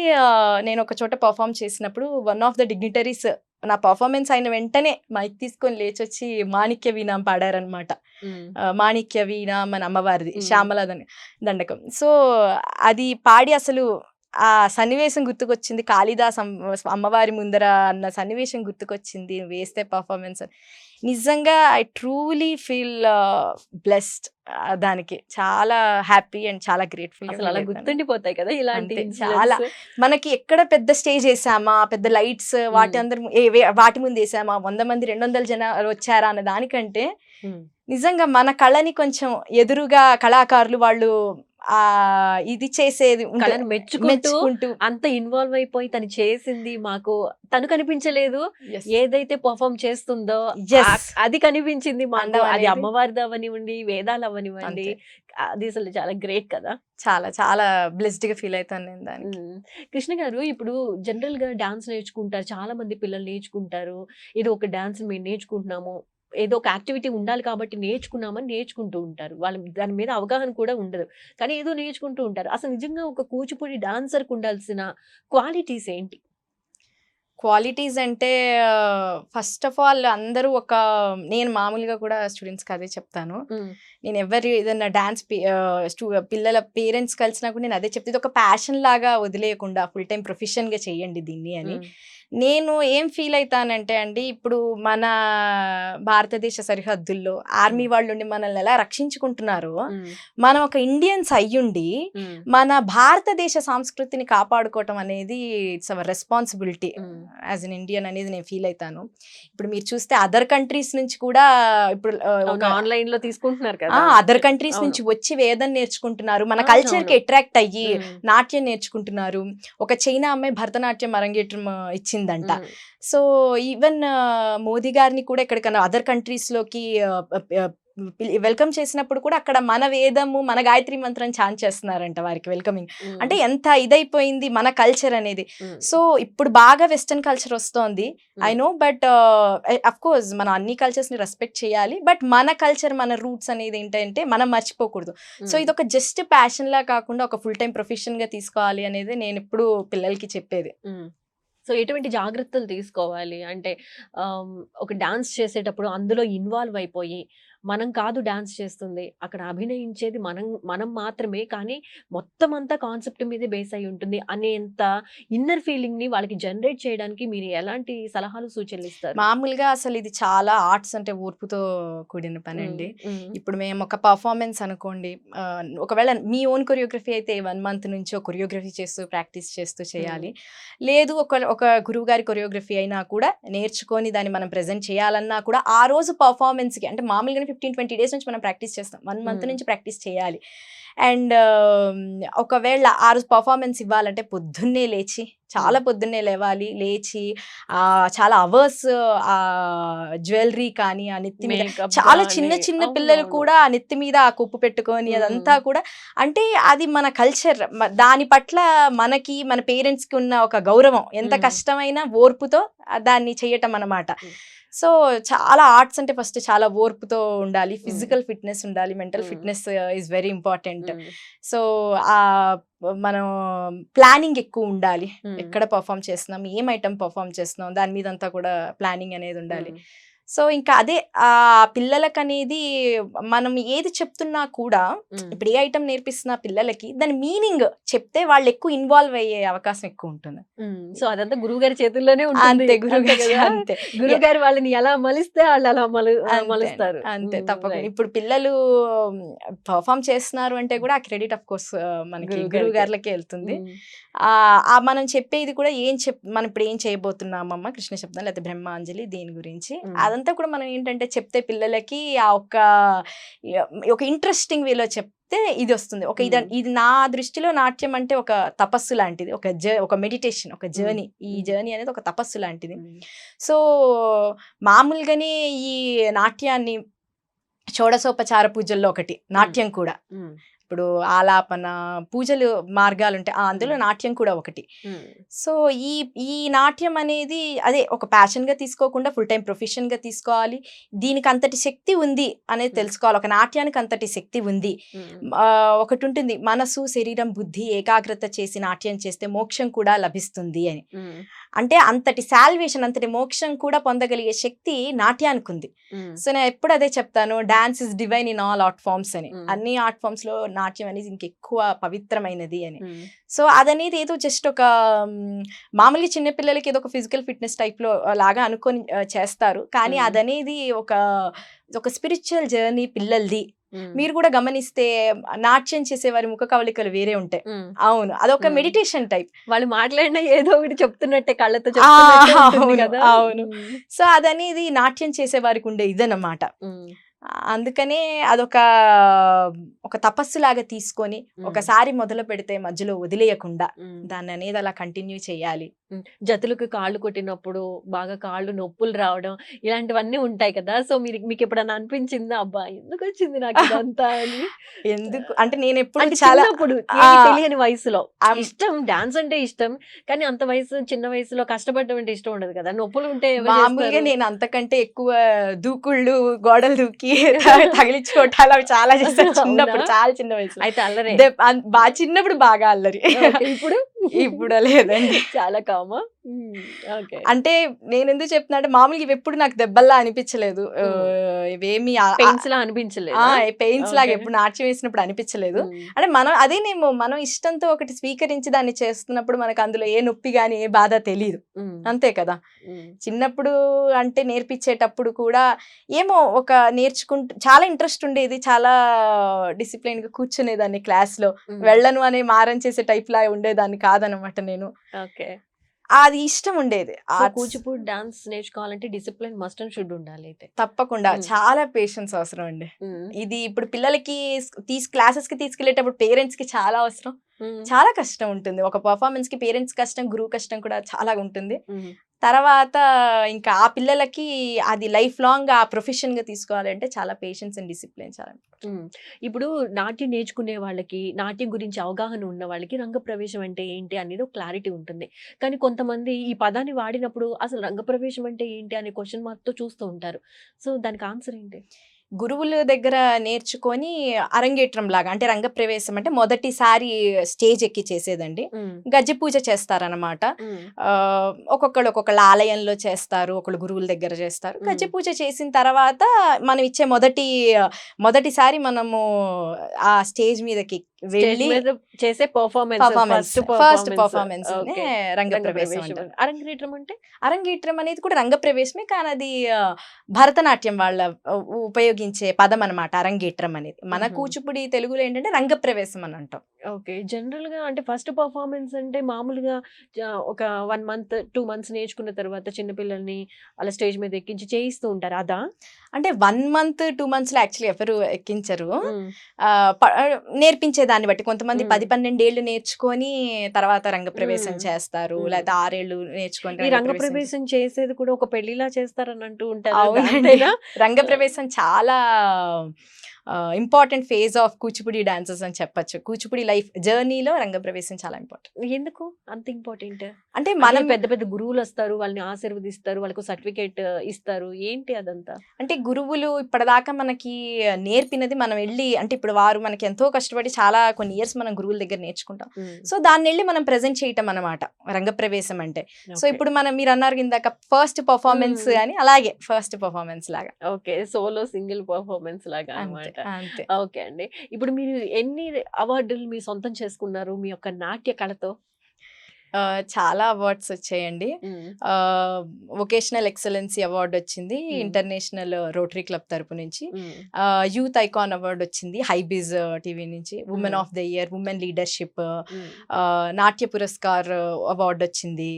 నేను ఒక చోట పర్ఫామ్ చేసినప్పుడు వన్ ఆఫ్ ద డిగ్నిటరీస్ నా పర్ఫార్మెన్స్ అయిన వెంటనే మైక్ తీసుకొని లేచొచ్చి మాణిక్య వీణ పాడారనమాట. మాణిక్య వీణ మన అమ్మవారిది, శ్యామల దండకం. సో అది పాడి అసలు ఆ సన్నివేశం గుర్తుకొచ్చింది, కాళిదాస్ అమ్మవారి ముందర అన్న సన్నివేశం గుర్తుకొచ్చింది వేస్తే పర్ఫార్మెన్స్. నిజంగా ఐ ట్రూలీ ఫీల్ బ్లెస్డ్. దానికి చాలా హ్యాపీ అండ్ చాలా గ్రేట్ఫుల్. అలా గుర్తుండిపోతాయి కదా ఇలాంటి చాలా. మనకి ఎక్కడ పెద్ద స్టేజ్ వేసామా, పెద్ద లైట్స్ వాటి ముందు వేసామా, 100 మంది 200 జనాలు వచ్చారా అన్న దానికంటే నిజంగా మన కళని కొంచెం ఎదురుగా కళాకారులు వాళ్ళు ఇది చేసేది మెచ్చుకుంటూ అంత ఇన్వాల్వ్ అయిపోయి తను చేసింది మాకు తను కనిపించలేదు, ఏదైతే పర్ఫామ్ చేస్తుందో అది కనిపించింది మాకు. అది అమ్మవారిది అవనివ్వండి, వేదాలు అవనివ్వండి, అది అసలు చాలా గ్రేట్ కదా. చాలా చాలా బ్లెస్డ్ గా ఫీల్ అవుతాను నేను దానికి. కృష్ణ గారు, ఇప్పుడు జనరల్ గా డాన్స్ నేర్చుకుంటారు, చాలా మంది పిల్లలు నేర్చుకుంటారు, ఏదో ఒక డాన్స్ మేము నేర్చుకుంటున్నాము, ఏదో ఒక యాక్టివిటీ ఉండాలి కాబట్టి నేర్చుకున్నామని నేర్చుకుంటూ ఉంటారు. వాళ్ళ దాని మీద అవగాహన కూడా ఉండదు, కానీ ఏదో నేర్చుకుంటూ ఉంటారు. అసలు నిజంగా ఒక కూచిపూడి డాన్సర్కి ఉండాల్సిన క్వాలిటీస్ ఏంటి? క్వాలిటీస్ అంటే ఫస్ట్ ఆఫ్ ఆల్ అందరూ నేను మామూలుగా కూడా స్టూడెంట్స్కి అదే చెప్తాను. నేను ఎవరు ఏదైనా డాన్స్ పిల్లల పేరెంట్స్ కలిసినా కూడా నేను అదే చెప్తే, ఇది ఒక ప్యాషన్ లాగా వదిలేయకుండా ఫుల్ టైం ప్రొఫెషన్గా చెయ్యండి దీన్ని అని. నేను ఏం ఫీల్ అవుతానంటే అండి, ఇప్పుడు మన భారతదేశ సరిహద్దుల్లో ఆర్మీ వాళ్ళు ఉండి మనల్ని ఎలా రక్షించుకుంటున్నారో, మనం ఒక ఇండియన్స్ అయ్యుండి మన భారతదేశ సంస్కృతిని కాపాడుకోవటం అనేది it's our responsibility as an Indian అనేది నేను ఫీల్ అవుతాను. ఇప్పుడు మీరు చూస్తే అదర్ కంట్రీస్ నుంచి కూడా ఇప్పుడు ఆన్లైన్ లో తీసుకుంటున్నారు కదా, అదర్ కంట్రీస్ నుంచి వచ్చి వేదం నేర్చుకుంటున్నారు, మన కల్చర్ కి అట్రాక్ట్ అయ్యి నాట్యం నేర్చుకుంటున్నారు. ఒక చైనా అమ్మాయి భరతనాట్యం అరంగేట్రం ఇచ్చిందంట. సో ఈవెన్ మోదీ గారిని కూడా ఎక్కడికన్నా అదర్ కంట్రీస్ లోకి వెల్కమ్ చేసినప్పుడు కూడా అక్కడ మన వేదము, మన గాయత్రి మంత్రం ఛాన్ చేస్తున్నారంట వారికి వెల్కమింగ్. అంటే ఎంత ఇదైపోయింది మన కల్చర్ అనేది. సో ఇప్పుడు బాగా వెస్టర్న్ కల్చర్ వస్తోంది, I know, but of course మనం అన్ని కల్చర్స్ ని రెస్పెక్ట్ చేయాలి, బట్ మన కల్చర్, మన రూట్స్ అనేది ఏంటంటే మనం మర్చిపోకూడదు. సో ఇది ఒక జస్ట్ ప్యాషన్ లా కాకుండా ఒక ఫుల్ టైం ప్రొఫెషన్ గా తీసుకోవాలి అనేది నేను ఎప్పుడు పిల్లలకి చెప్పేది. సో ఎటువంటి జాగ్రత్తలు తీసుకోవాలి అంటే, ఒక డాన్స్ చేసేటప్పుడు అందులో ఇన్వాల్వ్ అయిపోయి మనం కాదు డాన్స్ చేస్తుంది, అక్కడ అభినయించేది మనం మాత్రమే, కానీ మొత్తం అంతా కాన్సెప్ట్ మీదే బేస్ అయి ఉంటుంది అనేంత ఇన్నర్ ఫీలింగ్ ని వాళ్ళకి జనరేట్ చేయడానికి మీరు ఎలాంటి సలహాలు సూచనలు ఇస్తారు? మామూలుగా అసలు ఇది చాలా ఆర్ట్స్ అంటే ఓర్పుతో కూడిన పని అండి. ఇప్పుడు మేము ఒక పర్ఫార్మెన్స్ అనుకోండి, ఒకవేళ మీ ఓన్ కొరియోగ్రఫీ అయితే 1 month నుంచి కొరియోగ్రఫీ చేస్తూ ప్రాక్టీస్ చేస్తూ చేయాలి. లేదు ఒక గురువు గారి కొరియోగ్రఫీ అయినా కూడా నేర్చుకొని దాన్ని మనం ప్రెజెంట్ చేయాలన్నా కూడా ఆ రోజు పర్ఫార్మెన్స్కి అంటే మామూలుగా 15-20 days నుంచి మనం ప్రాక్టీస్ చేస్తాం, 1 month నుంచి ప్రాక్టీస్ చేయాలి. అండ్ ఒకవేళ ఆ రోజు పర్ఫార్మెన్స్ ఇవ్వాలంటే పొద్దున్నే లేచి, చాలా పొద్దున్నే లేవాలి, లేచి చాలా అవర్స్ ఆ జ్యువెలరీ కానీ ఆ నెత్తి మీద, చాలా చిన్న పిల్లలు కూడా ఆ నెత్తి మీద ఆ కొప్పు పెట్టుకొని అదంతా కూడా, అంటే అది మన కల్చర్, దాని పట్ల మనకి మన పేరెంట్స్కి ఉన్న ఒక గౌరవం, ఎంత కష్టమైనా ఓర్పుతో దాన్ని చేయటం అన్నమాట. సో చాలా ఆర్ట్స్ అంటే ఫస్ట్ చాలా ఓర్పుతో ఉండాలి, ఫిజికల్ ఫిట్నెస్ ఉండాలి, mental fitness is very important. So మనం ప్లానింగ్ ఎక్కువ ఉండాలి, ఎక్కడ పర్ఫామ్ చేస్తున్నాం, ఏం ఐటమ్ పర్ఫామ్ చేస్తున్నాం, దాని మీద అంతా కూడా ప్లానింగ్ అనేది ఉండాలి. సో ఇంకా అదే ఆ పిల్లలకి అనేది మనం ఏది చెప్తున్నా కూడా, ఇప్పుడు ఏ ఐటమ్ నేర్పిస్తున్నా పిల్లలకి దాని మీనింగ్ చెప్తే వాళ్ళు ఎక్కువ ఇన్వాల్వ్ అయ్యే అవకాశం ఎక్కువ ఉంటుంది. సో అదంతా గురువు గారి చేతుల్లోనే ఉంటుంది. అంతే, గురువు గారు వాళ్ళని ఎలా మలిస్తే వాళ్ళు అలా మలుస్తారు. అంతే, తప్పకుండా. ఇప్పుడు పిల్లలు పర్ఫామ్ చేస్తున్నారు అంటే కూడా ఆ క్రెడిట్ ఆఫ్ కోర్స్ మనకి గురువు గారులకే వెళ్తుంది. మనం చెప్పేది కూడా మనం ఇప్పుడు ఏం చేయబోతున్నామమ్మ కృష్ణ శబ్దం లేకపోతే బ్రహ్మాంజలి దీని గురించి, అదంతా కూడా మనం ఏంటంటే చెప్తే పిల్లలకి ఆ ఒక ఇంట్రెస్టింగ్ వేలో చెప్తే ఇది వస్తుంది. ఇది నా దృష్టిలో నాట్యం అంటే ఒక తపస్సు లాంటిది, ఒక మెడిటేషన్, ఒక జర్నీ. ఈ జర్నీ అనేది ఒక తపస్సు లాంటిది. సో మామూలుగానే ఈ నాట్యాన్ని షోడశోపచార పూజల్లో ఒకటి నాట్యం కూడా. ఇప్పుడు ఆలాపన పూజలు మార్గాలు ఉంటాయి, అందులో నాట్యం కూడా ఒకటి. సో ఈ నాట్యం అనేది అదే ఒక ప్యాషన్ గా తీసుకోకుండా ఫుల్ టైం ప్రొఫెషన్ గా తీసుకోవాలి. దీనికి అంతటి శక్తి ఉంది అనేది తెలుసుకోవాలి. ఒక నాట్యానికి అంతటి శక్తి ఉంది. ఒకటి ఉంటుంది, మనసు శరీరం బుద్ధి ఏకాగ్రత చేసి నాట్యం చేస్తే మోక్షం కూడా లభిస్తుంది అని. అంటే అంతటి సాల్వేషన్, అంతటి మోక్షం కూడా పొందగలిగే శక్తి నాట్యానికి ఉంది. సో నేను ఎప్పుడు అదే చెప్తాను, dance is divine in all art forms అని. అన్ని ఆర్ట్ ఫార్మ్స్ లో నాట్యం అనేది ఇంకెక్కువ పవిత్రమైనది అని. సో అదనేది ఏదో జస్ట్ ఒక మామూలుగా చిన్నపిల్లలకి ఏదో ఒక ఫిజికల్ ఫిట్నెస్ టైప్ లో లాగా అనుకొని చేస్తారు, కానీ అదనేది ఒక స్పిరిచువల్ జర్నీ పిల్లలది. మీరు కూడా గమనిస్తే నాట్యం చేసేవారి ముఖ కవళికలు వేరే ఉంటాయి. అవును, అదొక మెడిటేషన్ టైప్. వాళ్ళు మాట్లాడినా ఏదో ఒకటి చెప్తున్నట్టే కళ్ళతో కదా. అవును. సో అదనేది నాట్యం చేసేవారికి ఉండే ఇదన్నమాట. అందుకనే అదొక తపస్సు లాగా తీసుకొని ఒకసారి మొదలు పెడితే మధ్యలో వదిలేయకుండా దాన్ని అనేది అలా కంటిన్యూ చేయాలి. జతులకు కాళ్ళు కొట్టినప్పుడు బాగా కాళ్ళు నొప్పులు రావడం ఇలాంటివన్నీ ఉంటాయి కదా. సో మీకు ఎప్పుడన్నా అనిపించిందా, అబ్బా ఎందుకు వచ్చింది నాకు ఇదంతా అని? ఎందుకు అంటే నేను ఎప్పుడు చాలా తెలియని వయసులో ఇష్టం, డాన్స్ అంటే ఇష్టం, కానీ అంత చిన్న వయసులో కష్టపడడం అంటే ఇష్టం ఉండదు కదా. నొప్పులు ఉంటే మామూలుగా నేను అంతకంటే ఎక్కువ దూకుళ్ళు, గోడలు దూకి తగిలించుకోవటాలు అవి చాలా చేస్తాను చిన్నప్పుడు, చాలా చిన్న వయసు. అయితే అల్లరి చిన్నప్పుడు బాగా అల్లరి. ఇప్పుడు లేదండి, చాలా కామా. అంటే నేను ఎందుకు చెప్తున్నా అంటే మామూలుగా ఇవి ఎప్పుడు నాకు దెబ్బల్లా అనిపించలేదు, ఇవేమి పెయిన్స్ లా అనిపించలేదు, పెయిన్స్ లాగా ఎప్పుడు నాట్యం వేసినప్పుడు అనిపించలేదు. అంటే మనం ఇష్టంతో ఒకటి స్వీకరించి దాన్ని చేస్తున్నప్పుడు మనకు అందులో ఏ నొప్పి గాని ఏ బాధ తెలియదు, అంతే కదా. చిన్నప్పుడు అంటే నేర్పించేటప్పుడు కూడా ఏమో నేర్చుకుంటూ చాలా ఇంట్రెస్ట్ ఉండేది, చాలా డిసిప్లైన్ గా కూర్చునేదాన్ని క్లాస్ లో. వెళ్ళను అనే మారం చేసే టైప్ లా ఉండేదాన్ని కాదనమాట నేను. అది ఇష్టం ఉండేది. కూచిపూడి డాన్స్ నేర్చుకోవాలంటే డిసిప్లిన్ మస్ట్ అండ్ షుడ్ ఉండాలి. అయితే తప్పకుండా చాలా పేషెన్స్ అవసరం అండి. ఇది ఇప్పుడు పిల్లలకి క్లాసెస్ కి తీసుకెళ్లేటప్పుడు పేరెంట్స్ కి చాలా అవసరం, చాలా కష్టం ఉంటుంది. ఒక పర్ఫార్మెన్స్ కి పేరెంట్స్ కష్టం, గురువు కష్టం కూడా చాలా ఉంటుంది. తర్వాత ఇంకా ఆ పిల్లలకి అది లైఫ్ లాంగ్ ఆ ప్రొఫెషన్ గా తీసుకోవాలంటే చాలా పేషెన్స్ అండ్ డిసిప్లిన్ చాలా. ఇప్పుడు నాట్యం నేర్చుకునే వాళ్ళకి, నాట్యం గురించి అవగాహన ఉన్న వాళ్ళకి రంగప్రవేశం అంటే ఏంటి అనేది ఒక క్లారిటీ ఉంటుంది. కానీ కొంతమంది ఈ పదాన్ని వాడినప్పుడు అసలు రంగప్రవేశం అంటే ఏంటి అనే క్వశ్చన్ మార్క్ తో చూస్తూ ఉంటారు. సో దానికి ఆన్సర్ ఏంటి? గురువుల దగ్గర నేర్చుకొని అరంగేట్రం లాగా, అంటే రంగప్రవేశం అంటే మొదటిసారి స్టేజ్ ఎక్కి చేసేదండి. గజ్జి పూజ చేస్తారనమాట. ఒక్కొక్కళ్ళు ఒక్కొక్కళ్ళ ఆలయంలో చేస్తారు, ఒకళ్ళు గురువుల దగ్గర చేస్తారు. గజ్జి పూజ చేసిన తర్వాత మనం ఇచ్చే మొదటిసారి మనము ఆ స్టేజ్ మీదకి వెళ్ళి చేసే ఫస్ట్ పర్ఫార్మెన్స్ రంగప్రవేశం. అరంగేట్రం అంటే అరంగేట్రం అనేది కూడా రంగప్రవేశమే, కానీ అది భరతనాట్యం వాళ్ళ ఉపయోగించే పదం అనమాట అరంగేట్రం అనేది. మన కూచిపూడి తెలుగులో ఏంటంటే రంగప్రవేశం అని అంటాం. ఓకే, జనరల్ గా అంటే ఫస్ట్ పర్ఫార్మెన్స్ అంటే మామూలుగా ఒక 1 month 2 months నేర్చుకున్న తర్వాత చిన్నపిల్లల్ని అలా స్టేజ్ మీద ఎక్కించి చేయిస్తూ ఉంటారు. అదా అంటే 1 month 2 months లో యాక్చువల్లీ ఎవరు ఎక్కించరు, నేర్పించే దాన్ని బట్టి. కొంతమంది 10-12 ఏళ్ళు నేర్చుకొని తర్వాత రంగప్రవేశం చేస్తారు, లేదా 6 ఏళ్ళు నేర్చుకొని. ఈ రంగప్రవేశం చేసేది కూడా ఒక పెళ్లిలా చేస్తారని అంటూ ఉంటారు. రంగప్రవేశం చాలా important phase of Kuchipudi dances అని చెప్పొచ్చు. కూచిపూడి లైఫ్ జర్నీలో రంగప్రవేశం చాలా ఇంపార్టెంట్. ఎందుకు అంత ఇంపార్టెంట్? అంటే మనం పెద్ద పెద్ద గురువులు వస్తారు, వాళ్ళని ఆశీర్వదిస్తారు, వాళ్ళకు సర్టిఫికేట్ ఇస్తారు, ఏంటి అదంతా? అంటే గురువులు ఇప్పటిదాకా మనకి నేర్పినది మనం వెళ్ళి, అంటే ఇప్పుడు వారు మనకి ఎంతో కష్టపడి చాలా కొన్ని ఇయర్స్ మనం గురువుల దగ్గర నేర్చుకుంటాం. సో దాన్ని వెళ్ళి మనం ప్రెజెంట్ చేయటం అనమాట రంగప్రవేశం అంటే. సో ఇప్పుడు మీరు అన్నారు ఇందాక ఫస్ట్ పర్ఫార్మెన్స్ అని, అలాగే ఫస్ట్ పర్ఫార్మెన్స్ లాగా. ఓకే, సోలో సింగిల్ పర్ఫార్మెన్స్ లాగా అన్నమాట. ఓకే అండి, ఇప్పుడు మీరు ఎన్ని అవార్డులు మీ సొంతం చేసుకున్నారు మీ యొక్క నాట్య కళతో? చాలా అవార్డ్స్ వచ్చాయండి. వొకేషనల్ ఎక్సలెన్సీ అవార్డ్ వచ్చింది ఇంటర్నేషనల్ రోటరీ క్లబ్ తరపు నుంచి. యూత్ ఐకాన్ అవార్డ్ వచ్చింది హైబీజ్ టీవీ నుంచి. Women of the year, women leadership, నాట్య పురస్కార్ అవార్డ్ వచ్చింది.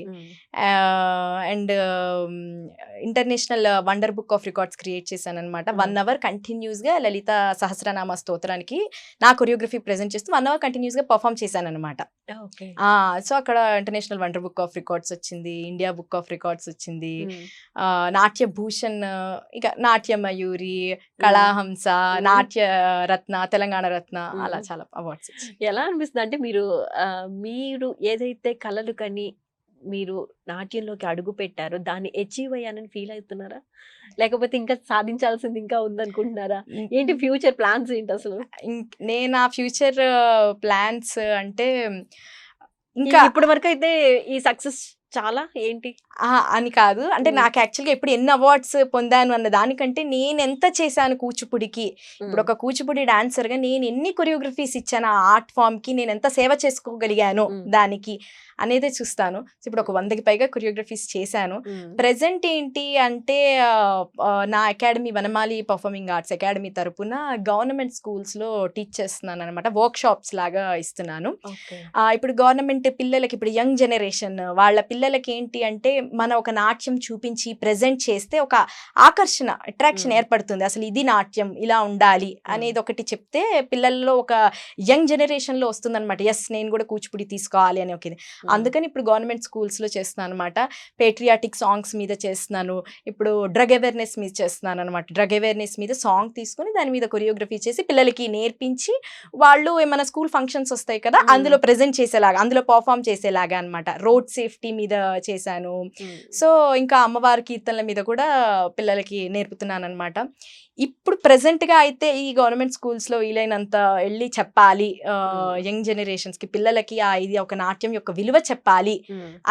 And international wonder book of records create చేశాను అనమాట. 1 hour కంటిన్యూస్గా లలిత సహస్రనామ స్తోత్రానికి నా కొరియోగ్రఫీ ప్రెజెంట్ చేస్తూ 1 hour కంటిన్యూస్గా పర్ఫామ్ చేశాను అనమాట. సో అక్కడ international wonder book of records వచ్చింది, ఇండియా బుక్ ఆఫ్ రికార్డ్స్ వచ్చింది, నాట్య భూషణ్, ఇక నాట్య మయూరి, కళాహంస, నాట్య రత్న, తెలంగాణ రత్న, అలా చాలా అవార్డ్స్. ఎలా అనిపిస్తుంది అంటే మీరు ఏదైతే కళలు కని మీరు నాట్యంలోకి అడుగు పెట్టారో దాన్ని అచీవ్ అయ్యానని ఫీల్ అవుతున్నారా, లేకపోతే ఇంకా సాధించాల్సింది ఇంకా ఉందనుకుంటున్నారా? ఏంటి ఫ్యూచర్ ప్లాన్స్ ఏంటి అసలు? నేను ఆ ఫ్యూచర్ ప్లాన్స్ అంటే ఇంకా ఇప్పటి వరకు అయితే ఈ సక్సెస్ చాలా ఏంటి అని కాదు, అంటే నాకు యాక్చువల్గా ఎప్పుడు ఎన్ని అవార్డ్స్ పొందాను అన్న దానికంటే నేను ఎంత చేశాను కూచిపూడికి. ఇప్పుడు ఒక కూచిపూడి డాన్సర్గా నేను ఎన్ని కొరియోగ్రఫీస్ ఇచ్చాను ఆ ఆర్ట్ ఫామ్కి, నేను ఎంత సేవ చేసుకోగలిగాను దానికి అనేదే చూస్తాను. ఇప్పుడు ఒక 100కి పైగా కొరియోగ్రఫీస్ చేశాను. ప్రెసెంట్ ఏంటి అంటే నా అకాడమీ వనమాలి పర్ఫార్మింగ్ ఆర్ట్స్ అకాడమీ తరపున గవర్నమెంట్ స్కూల్స్లో టీచ్ చేస్తున్నాను అనమాట. వర్క్షాప్స్ లాగా ఇస్తున్నాను. ఇప్పుడు గవర్నమెంట్ పిల్లలకి, ఇప్పుడు యంగ్ జనరేషన్ వాళ్ళ పిల్లలకి ఏంటి అంటే మన ఒక నాట్యం చూపించి ప్రెజెంట్ చేస్తే ఒక ఆకర్షణ, అట్రాక్షన్ ఏర్పడుతుంది. అసలు ఇది నాట్యం ఇలా ఉండాలి అనేది ఒకటి చెప్తే పిల్లల్లో ఒక యంగ్ జనరేషన్లో వస్తుంది అనమాట. ఎస్, నేను కూడా కూచిపూడి తీసుకోవాలి అని. ఓకే, అందుకని ఇప్పుడు గవర్నమెంట్ స్కూల్స్లో చేస్తున్నాను అనమాట. పేట్రియాటిక్ సాంగ్స్ మీద చేస్తున్నాను. ఇప్పుడు డ్రగ్ అవేర్నెస్ మీద చేస్తున్నాను అనమాట. డ్రగ్ అవేర్నెస్ మీద సాంగ్ తీసుకుని దాని మీద కొరియోగ్రఫీ చేసి పిల్లలకి నేర్పించి వాళ్ళు ఏమైనా స్కూల్ ఫంక్షన్స్ వస్తాయి కదా అందులో ప్రెజెంట్ చేసేలాగా, అందులో పర్ఫామ్ చేసేలాగా అనమాట. రోడ్ సేఫ్టీ మీద చేశాను. సో ఇంకా అమ్మవారి కీర్తనల మీద కూడా పిల్లలకి నేర్పుతున్నాను అనమాట. ఇప్పుడు ప్రెసెంట్గా అయితే ఈ గవర్నమెంట్ స్కూల్స్లో వీలైనంత వెళ్ళి చెప్పాలి యంగ్ జనరేషన్స్కి, పిల్లలకి ఇది ఒక నాట్యం యొక్క విలువ చెప్పాలి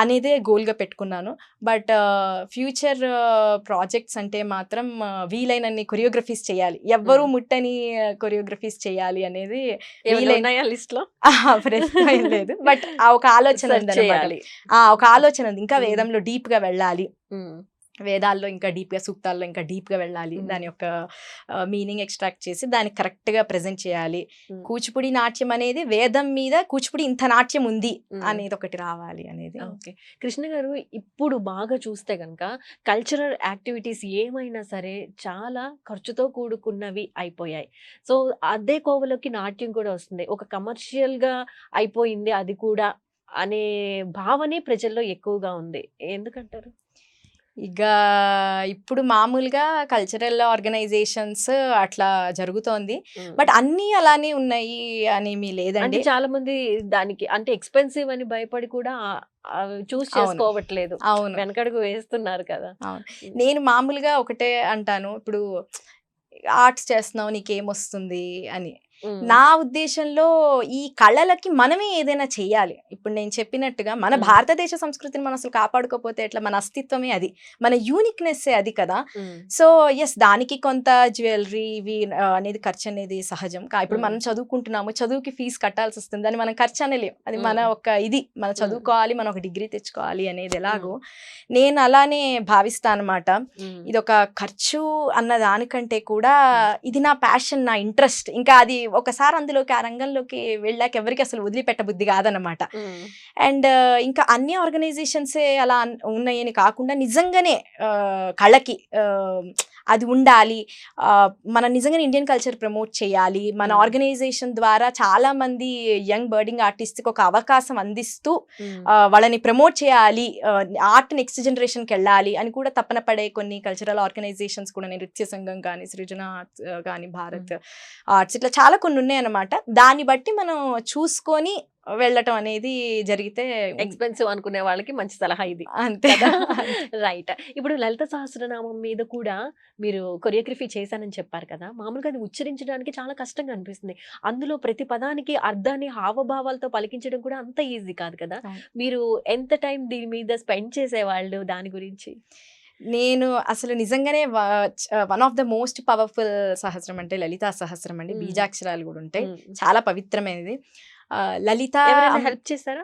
అనేదే గోల్గా పెట్టుకున్నాను. బట్ ఫ్యూచర్ ప్రాజెక్ట్స్ అంటే మాత్రం వీలైనన్ని కొరియోగ్రఫీస్ చేయాలి, ఎవ్వరూ ముట్టని కొరియోగ్రఫీస్ చేయాలి అనేది లిస్ట్లో ప్రస్తుతం ఏం లేదు. బట్ ఒక ఆలోచన ఉంది, ఒక ఆలోచన ఉంది. ఇంకా వేదంలో డీప్గా వెళ్ళాలి, వేదాల్లో ఇంకా డీప్గా, సూక్తాల్లో ఇంకా డీప్గా వెళ్ళాలి, దాని యొక్క మీనింగ్ ఎక్స్ట్రాక్ట్ చేసి దాన్ని కరెక్ట్గా ప్రజెంట్ చేయాలి. కూచిపూడి నాట్యం అనేది వేదం మీద కూచిపూడి ఇంత నాట్యం ఉంది అనేది ఒకటి రావాలి అనేది. ఓకే కృష్ణ గారు, ఇప్పుడు బాగా చూస్తే కనుక కల్చరల్ యాక్టివిటీస్ ఏమైనా సరే చాలా ఖర్చుతో కూడుకున్నవి అయిపోయాయి. సో అదే కోవలోకి నాట్యం కూడా వస్తుంది, ఒక కమర్షియల్గా అయిపోయింది అది కూడా అనే భావనే ప్రజల్లో ఎక్కువగా ఉంది. ఎందుకంటారు? ఇక ఇప్పుడు మామూలుగా కల్చరల్ ఆర్గనైజేషన్స్ అట్లా జరుగుతోంది, బట్ అన్నీ అలానే ఉన్నాయి అనేమి లేదండి. చాలా మంది దానికి అంటే ఎక్స్పెన్సివ్ అని భయపడి కూడా చూస్ చేసుకోవట్లేదు, అవును, వెనకడుగు వేస్తున్నారు కదా. నేను మామూలుగా ఒకటే అంటాను, ఇప్పుడు ఆర్ట్స్ చేస్తున్నావు నీకేమొస్తుంది అని. నా ఉద్దేశంలో ఈ కళలకి మనమే ఏదైనా చెయ్యాలి. ఇప్పుడు నేను చెప్పినట్టుగా మన భారతదేశ సంస్కృతిని మనం అసలు కాపాడుకోకపోతే ఎట్లా? మన అస్తిత్వమే అది, మన యూనిక్నెస్ అది కదా. సో ఎస్, దానికి కొంత జ్యువెలరీ ఇవి అనేది ఖర్చు అనేది సహజం. ఇప్పుడు మనం చదువుకుంటున్నాము, చదువుకి ఫీజు కట్టాల్సి వస్తుంది, దాన్ని మనం ఖర్చు అనలేము. అది మన ఒక ఇది, మనం చదువుకోవాలి, మనం ఒక డిగ్రీ తెచ్చుకోవాలి అనేది ఎలాగో నేను అలానే భావిస్తాను అనమాట. ఇది ఒక ఖర్చు అన్న దానికంటే కూడా ఇది నా ప్యాషన్, నా ఇంట్రెస్ట్. ఇంకా అది ఒకసారి అందులోకి ఆ రంగంలోకి వెళ్ళాక ఎవరికి అసలు వదిలిపెట్టబుద్ధి కాదన్నమాట. అండ్ ఇంకా అన్ని ఆర్గనైజేషన్సే అలా ఉన్నాయని కాకుండా నిజంగానే కళకి అది ఉండాలి, మన నిజంగానే ఇండియన్ కల్చర్ ప్రమోట్ చేయాలి. మన ఆర్గనైజేషన్ ద్వారా చాలా మంది యంగ్ బర్డింగ్ ఆర్టిస్ట్కి ఒక అవకాశం అందిస్తూ వాళ్ళని ప్రమోట్ చేయాలి, ఆర్ట్ నెక్స్ట్ జనరేషన్కి వెళ్ళాలి అని కూడా తపన పడే కొన్ని కల్చరల్ ఆర్గనైజేషన్స్ కూడా, నృత్య సంఘం కానీ, సృజన ఆర్ట్స్ కానీ, భారత్ ఆర్ట్స్, ఇట్లా చాలా కొన్ని ఉన్నాయన్నమాట. దాన్ని బట్టి మనం చూసుకొని వెళ్ళటం అనేది జరిగితే, ఎక్స్పెన్సివ్ అనుకునే వాళ్ళకి మంచి సలహా ఇది, అంతే రైట్. ఇప్పుడు లలిత సహస్రనామం మీద కూడా మీరు కొరియోగ్రఫీ చేశానని చెప్పారు కదా, మామూలుగా అది ఉచ్చరించడానికి చాలా కష్టంగా అనిపిస్తుంది. అందులో ప్రతి పదానికి అర్థాన్ని హావభావాలతో పలికించడం కూడా అంత ఈజీ కాదు కదా. మీరు ఎంత టైం దీని మీద స్పెండ్ చేసేవాళ్ళు దాని గురించి? నేను అసలు నిజంగానే one of the most powerful సహస్రం అంటే లలితా సహస్రం అండి. బీజాక్షరాలు కూడా ఉంటాయి, చాలా పవిత్రమైనది. లలిత హెల్ప్ చేస్తారా?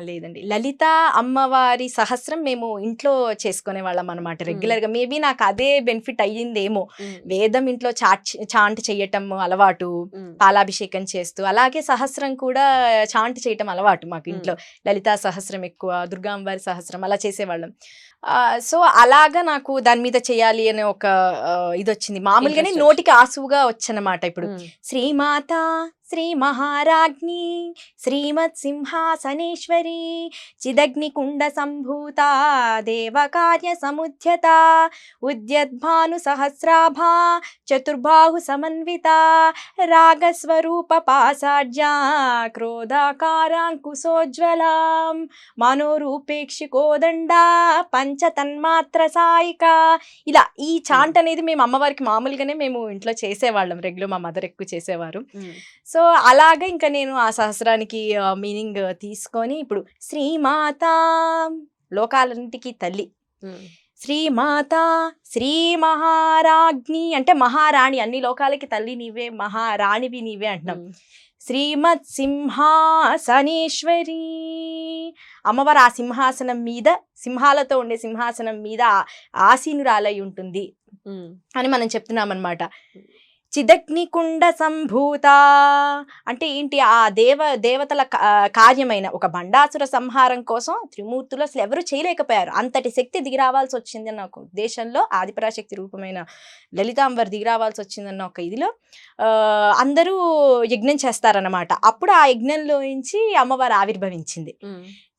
లేదండి. లలిత అమ్మవారి సహస్రం మేము ఇంట్లో చేసుకునే వాళ్ళం అనమాట రెగ్యులర్గా. మేబీ నాకు అదే బెనిఫిట్ అయ్యిందేమో. వేదం ఇంట్లో చాంట్ చేయటం అలవాటు, పాలాభిషేకం చేస్తూ, అలాగే సహస్రం కూడా చాంట్ చేయటం అలవాటు మాకు ఇంట్లో. లలితా సహస్రం ఎక్కువ, దుర్గా అమ్మవారి సహస్రం అలా చేసేవాళ్ళం. సో అలాగా నాకు దాని మీద చేయాలి అనే ఒక ఇది వచ్చింది. మామూలుగానే నోటికి ఆసువుగా వచ్చనమాట. ఇప్పుడు శ్రీమాత శ్రీ మహారాజ్ఞి శ్రీమత్ సింహాసనేశ్వరి చిదగ్నికుండ సంభూత దేవకార్య సముద్యత ఉద్యద్భాను సహస్రాభా చతుర్బాహు సమన్విత రాగస్వరూప పాసాఢ్య క్రోధాకారాంకుశోజ్వలాం మనోరూపేక్షి కోదండ పంచతన్మాత్ర సాయిక. ఇలా ఈ చాంట్ అనేది మేము అమ్మవారికి మామూలుగానే మేము ఇంట్లో చేసేవాళ్ళం. రెగ్యులర్ మా మదర్ ఎక్కువ చేసేవారు. సో అలాగా ఇంకా నేను ఆ సహస్రానికి మీనింగ్ తీసుకొని ఇప్పుడు శ్రీమాత లోకాలన్నిటికీ తల్లి, శ్రీమాత శ్రీ మహారాజ్ఞి అంటే మహారాణి, అన్ని లోకాలకి తల్లి నీవే, మహారాణివి నీవే అంటున్నాం. శ్రీమత్ సింహాసనేశ్వరి అమ్మవారు ఆ సింహాసనం మీద, సింహాలతో ఉండే సింహాసనం మీద ఆసీనురాలై ఉంటుంది అని మనం చెప్తున్నాం అనమాట. చిదగ్నికుండ సంభూత అంటే ఏంటి? ఆ దేవతల కార్యమైన ఒక బండాసుర సంహారం కోసం త్రిమూర్తులు అసలు ఎవరు చేయలేకపోయారు. అంతటి శక్తి దిగిరావాల్సి వచ్చింది అన్న ఒక ఉద్దేశంలో, ఆదిపరాశక్తి రూపమైన లలితాంబర్ దిగిరావాల్సి వచ్చిందన్న ఒక ఇదిలో అందరూ యజ్ఞం చేస్తారన్నమాట. అప్పుడు ఆ యజ్ఞంలో నుంచి అమ్మవారు ఆవిర్భవించింది.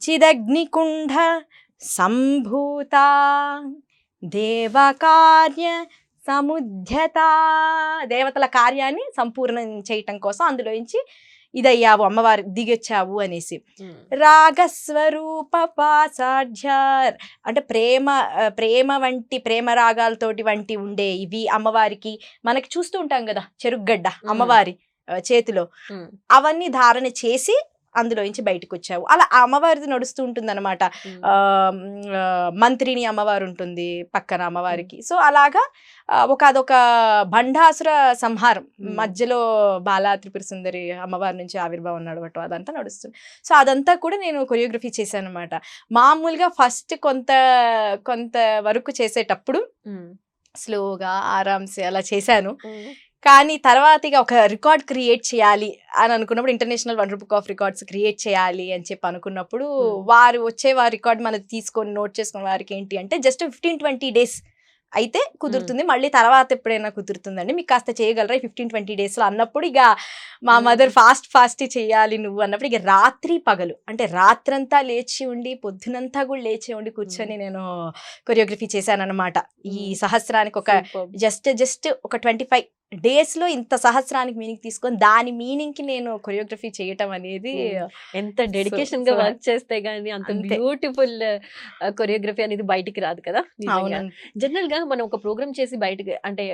చిదగ్నికుండ సంభూత దేవకార్య సముద్యత దేవతల కార్యాన్ని సంపూర్ణం చేయటం కోసం అందులో నుంచి ఇదయ్యావు అమ్మవారు, దిగొచ్చావు అనేసి. రాగస్వరూప పాసాఢ్య అంటే ప్రేమ వంటి ప్రేమ రాగాలతోటి వంటి ఉండే ఇవి అమ్మవారికి. మనకి చూస్తూ ఉంటాం కదా చెరుగ్గడ్డ అమ్మవారి చేతిలో, అవన్నీ ధారణ చేసి అందులో నుంచి బయటకు వచ్చావు. అలా అమ్మవారిది నడుస్తూ ఉంటుంది అనమాట. మంత్రిని అమ్మవారు ఉంటుంది పక్కన అమ్మవారికి. సో అలాగా అదొక బండాసుర సంహారం మధ్యలో బాలా త్రిపుర సుందరి అమ్మవారి నుంచి ఆవిర్భావం నడవటం అదంతా నడుస్తుంది. సో అదంతా కూడా నేను కొరియోగ్రఫీ చేశాను అనమాట. మామూలుగా ఫస్ట్ కొంత వరకు చేసేటప్పుడు స్లోగా ఆరామ్సే అలా చేశాను. కానీ తర్వాత ఇక ఒక రికార్డ్ క్రియేట్ చేయాలి అని అనుకున్నప్పుడు, international world book of records create చేయాలి అని చెప్పి అనుకున్నప్పుడు, వారి రికార్డ్ మనది తీసుకొని నోట్ చేసుకున్న వారికి ఏంటి అంటే జస్ట్ 15-20 days అయితే కుదురుతుంది, మళ్ళీ తర్వాత ఎప్పుడైనా కుదురుతుందండి, మీకు కాస్త చేయగలరా 15-20 daysలో అన్నప్పుడు, ఇక మా మదర్ ఫాస్ట్ చేయాలి నువ్వు అన్నప్పుడు ఇక రాత్రి పగలు అంటే రాత్రంతా లేచి ఉండి పొద్దునంతా కూడా లేచి ఉండి కూర్చొని నేను కొరియోగ్రఫీ చేశాను అనమాట. ఈ సహస్రానికి ఒక జస్ట్ ఒక 25 daysలో ఇంత సహస్రానికి మీనింగ్ తీసుకొని దాని మీనింగ్ కి నేను కొరియోగ్రఫీ చేయటం అనేది ఎంత డెడికేషన్ గా వర్క్ చేస్తే గానీ అంత బ్యూటిఫుల్ కొరియోగ్రఫీ అనేది బయటికి రాదు కదా. జనరల్ గా మనం ఒక ప్రోగ్రామ్ చేసి బయటకి అంటే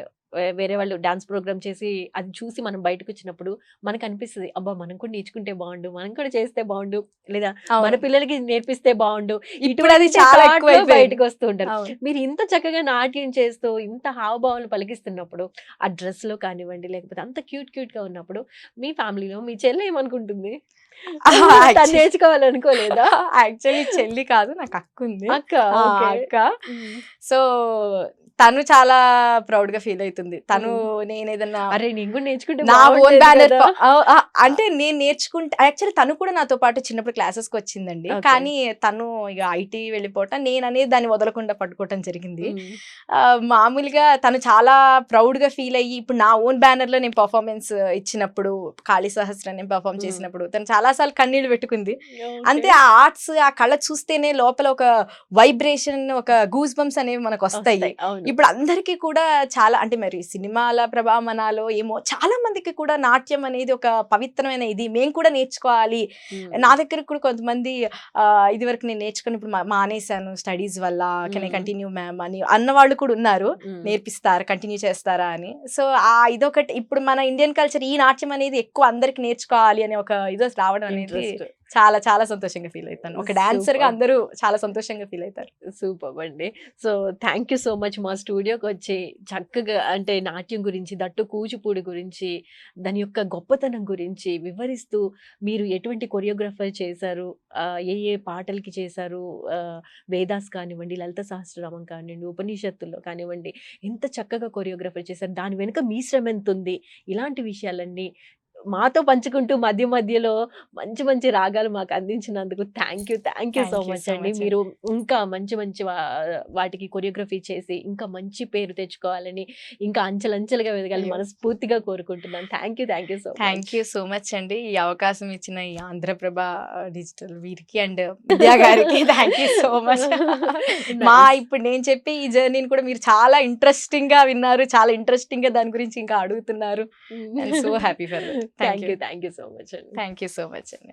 వేరే వాళ్ళు డాన్స్ ప్రోగ్రామ్ చేసి అది చూసి మనం బయటకు వచ్చినప్పుడు మనకు అనిపిస్తుంది, అబ్బా మనం కూడా నేర్చుకుంటే బాగుండు, మనం కూడా చేస్తే బాగుండు, లేదా మన పిల్లలకి నేర్పిస్తే బాగుండు. ఇప్పుడు అది చాలా ఎక్కువ బయటకు వస్తూ ఉంటారు. మీరు ఇంత చక్కగా నాట్యం చేస్తూ ఇంత హావభావాలు పలికిస్తున్నప్పుడు, ఆ డ్రెస్ లో కానివ్వండి లేకపోతే అంత క్యూట్ గా ఉన్నప్పుడు మీ ఫ్యామిలీలో మీ చెల్లి ఏమనుకుంటుంది? నేర్చుకోవాలనుకోలేదా? యాక్చువల్లీ చెల్లి కాదు, నాకు అక్క ఉంది. అక్క. సో తను చాలా ప్రౌడ్ గా ఫీల్ అవుతుంది. తను నేను ఏదన్నా నేను కూడా నేర్చుకుంటే నా ఓన్ బ్యానర్ అంటే నేను నేర్చుకుంటే, యాక్చువల్లీ తను కూడా నాతో పాటు చిన్నప్పుడు క్లాసెస్ కి వచ్చిందండి. కానీ తను ఇక ఐటీ వెళ్ళిపోవటం, నేను అనేది దాన్ని వదలకుండా పట్టుకోవటం జరిగింది. మామూలుగా తను చాలా ప్రౌడ్ గా ఫీల్ అయ్యి, ఇప్పుడు నా ఓన్ బ్యానర్ లో నేను పర్ఫార్మెన్స్ ఇచ్చినప్పుడు, కాళీ సహస్రం నేను పర్ఫార్మ్ చేసినప్పుడు తను చాలా సార్లు కన్నీళ్లు పెట్టుకుంది. అంతే, ఆ ఆర్ట్స్ ఆ కళ చూస్తేనే లోపల ఒక వైబ్రేషన్, ఒక గూస్ బంప్స్ అనేవి మనకు వస్తాయి. ఇప్పుడు అందరికీ కూడా చాలా అంటే మరి సినిమాల ప్రభావనాలో ఏమో చాలా మందికి కూడా నాట్యం అనేది ఒక పవిత్రమైన ఇది, మేము కూడా నేర్చుకోవాలి. నా దగ్గర కూడా కొంతమంది ఇది వరకు నేను నేర్చుకుని ఇప్పుడు మానేశాను స్టడీస్ వల్ల, కెన్ ఐ కంటిన్యూ మ్యామ్ అని అన్నవాళ్ళు కూడా ఉన్నారు, నేర్పిస్తారా కంటిన్యూ చేస్తారా అని. సో ఇదొకటి ఇప్పుడు మన ఇండియన్ కల్చర్, ఈ నాట్యం అనేది ఎక్కువ అందరికి నేర్చుకోవాలి అనే ఒక ఇది రావడం అనేది చాలా చాలా సంతోషంగా ఫీల్ అవుతాను. ఒక డాన్సర్ గా Super. అందరూ చాలా సంతోషంగా ఫీల్ అవుతారు. సూపర్ అండి. So thank you so much మా స్టూడియోకి వచ్చి చక్కగా అంటే నాట్యం గురించి, దట్టు కూచిపూడి గురించి, దాని యొక్క గొప్పతనం గురించి వివరిస్తూ మీరు ఎటువంటి కొరియోగ్రఫర్ చేశారు, ఏ ఏ పాటలకి చేశారు, వేదాస్ కానివ్వండి, లలిత సహస్రనామం కానివ్వండి, ఉపనిషత్తుల్లో కానివ్వండి, ఎంత చక్కగా కొరియోగ్రఫర్ చేశారు, దాని వెనుక మీ శ్రమ ఎంత ఉంది, ఇలాంటి విషయాలన్నీ మాతో పంచుకుంటూ మధ్య మధ్యలో మంచి మంచి రాగాలు మాకు అందించినందుకు thank you so Thank you much so అండి. much మీరు ఇంకా మంచి మంచి వాటికి కొరియోగ్రఫీ చేసి ఇంకా మంచి పేరు తెచ్చుకోవాలని, ఇంకా అంచెలంచెలుగా ఎదగాలని అయ్యో. మనస్ఫూర్తిగా కోరుకుంటున్నాను. Thank you so thank much. You so much అండి. ఈ అవకాశం ఇచ్చిన ఈ ఆంధ్రప్రభ డిజిటల్ వీరికి అండ్ విద్యా గారికి థ్యాంక్ యూ సో మచ్. మా ఇప్పుడు నేను చెప్పి ఈ జర్నీని కూడా మీరు చాలా ఇంట్రెస్టింగ్ గా విన్నారు, చాలా ఇంట్రెస్టింగ్ గా దాని గురించి ఇంకా అడుగుతున్నారు. I'm so happy for that. Thank you so much అండి. థ్యాంక్ యూ సో మచ్ అండి.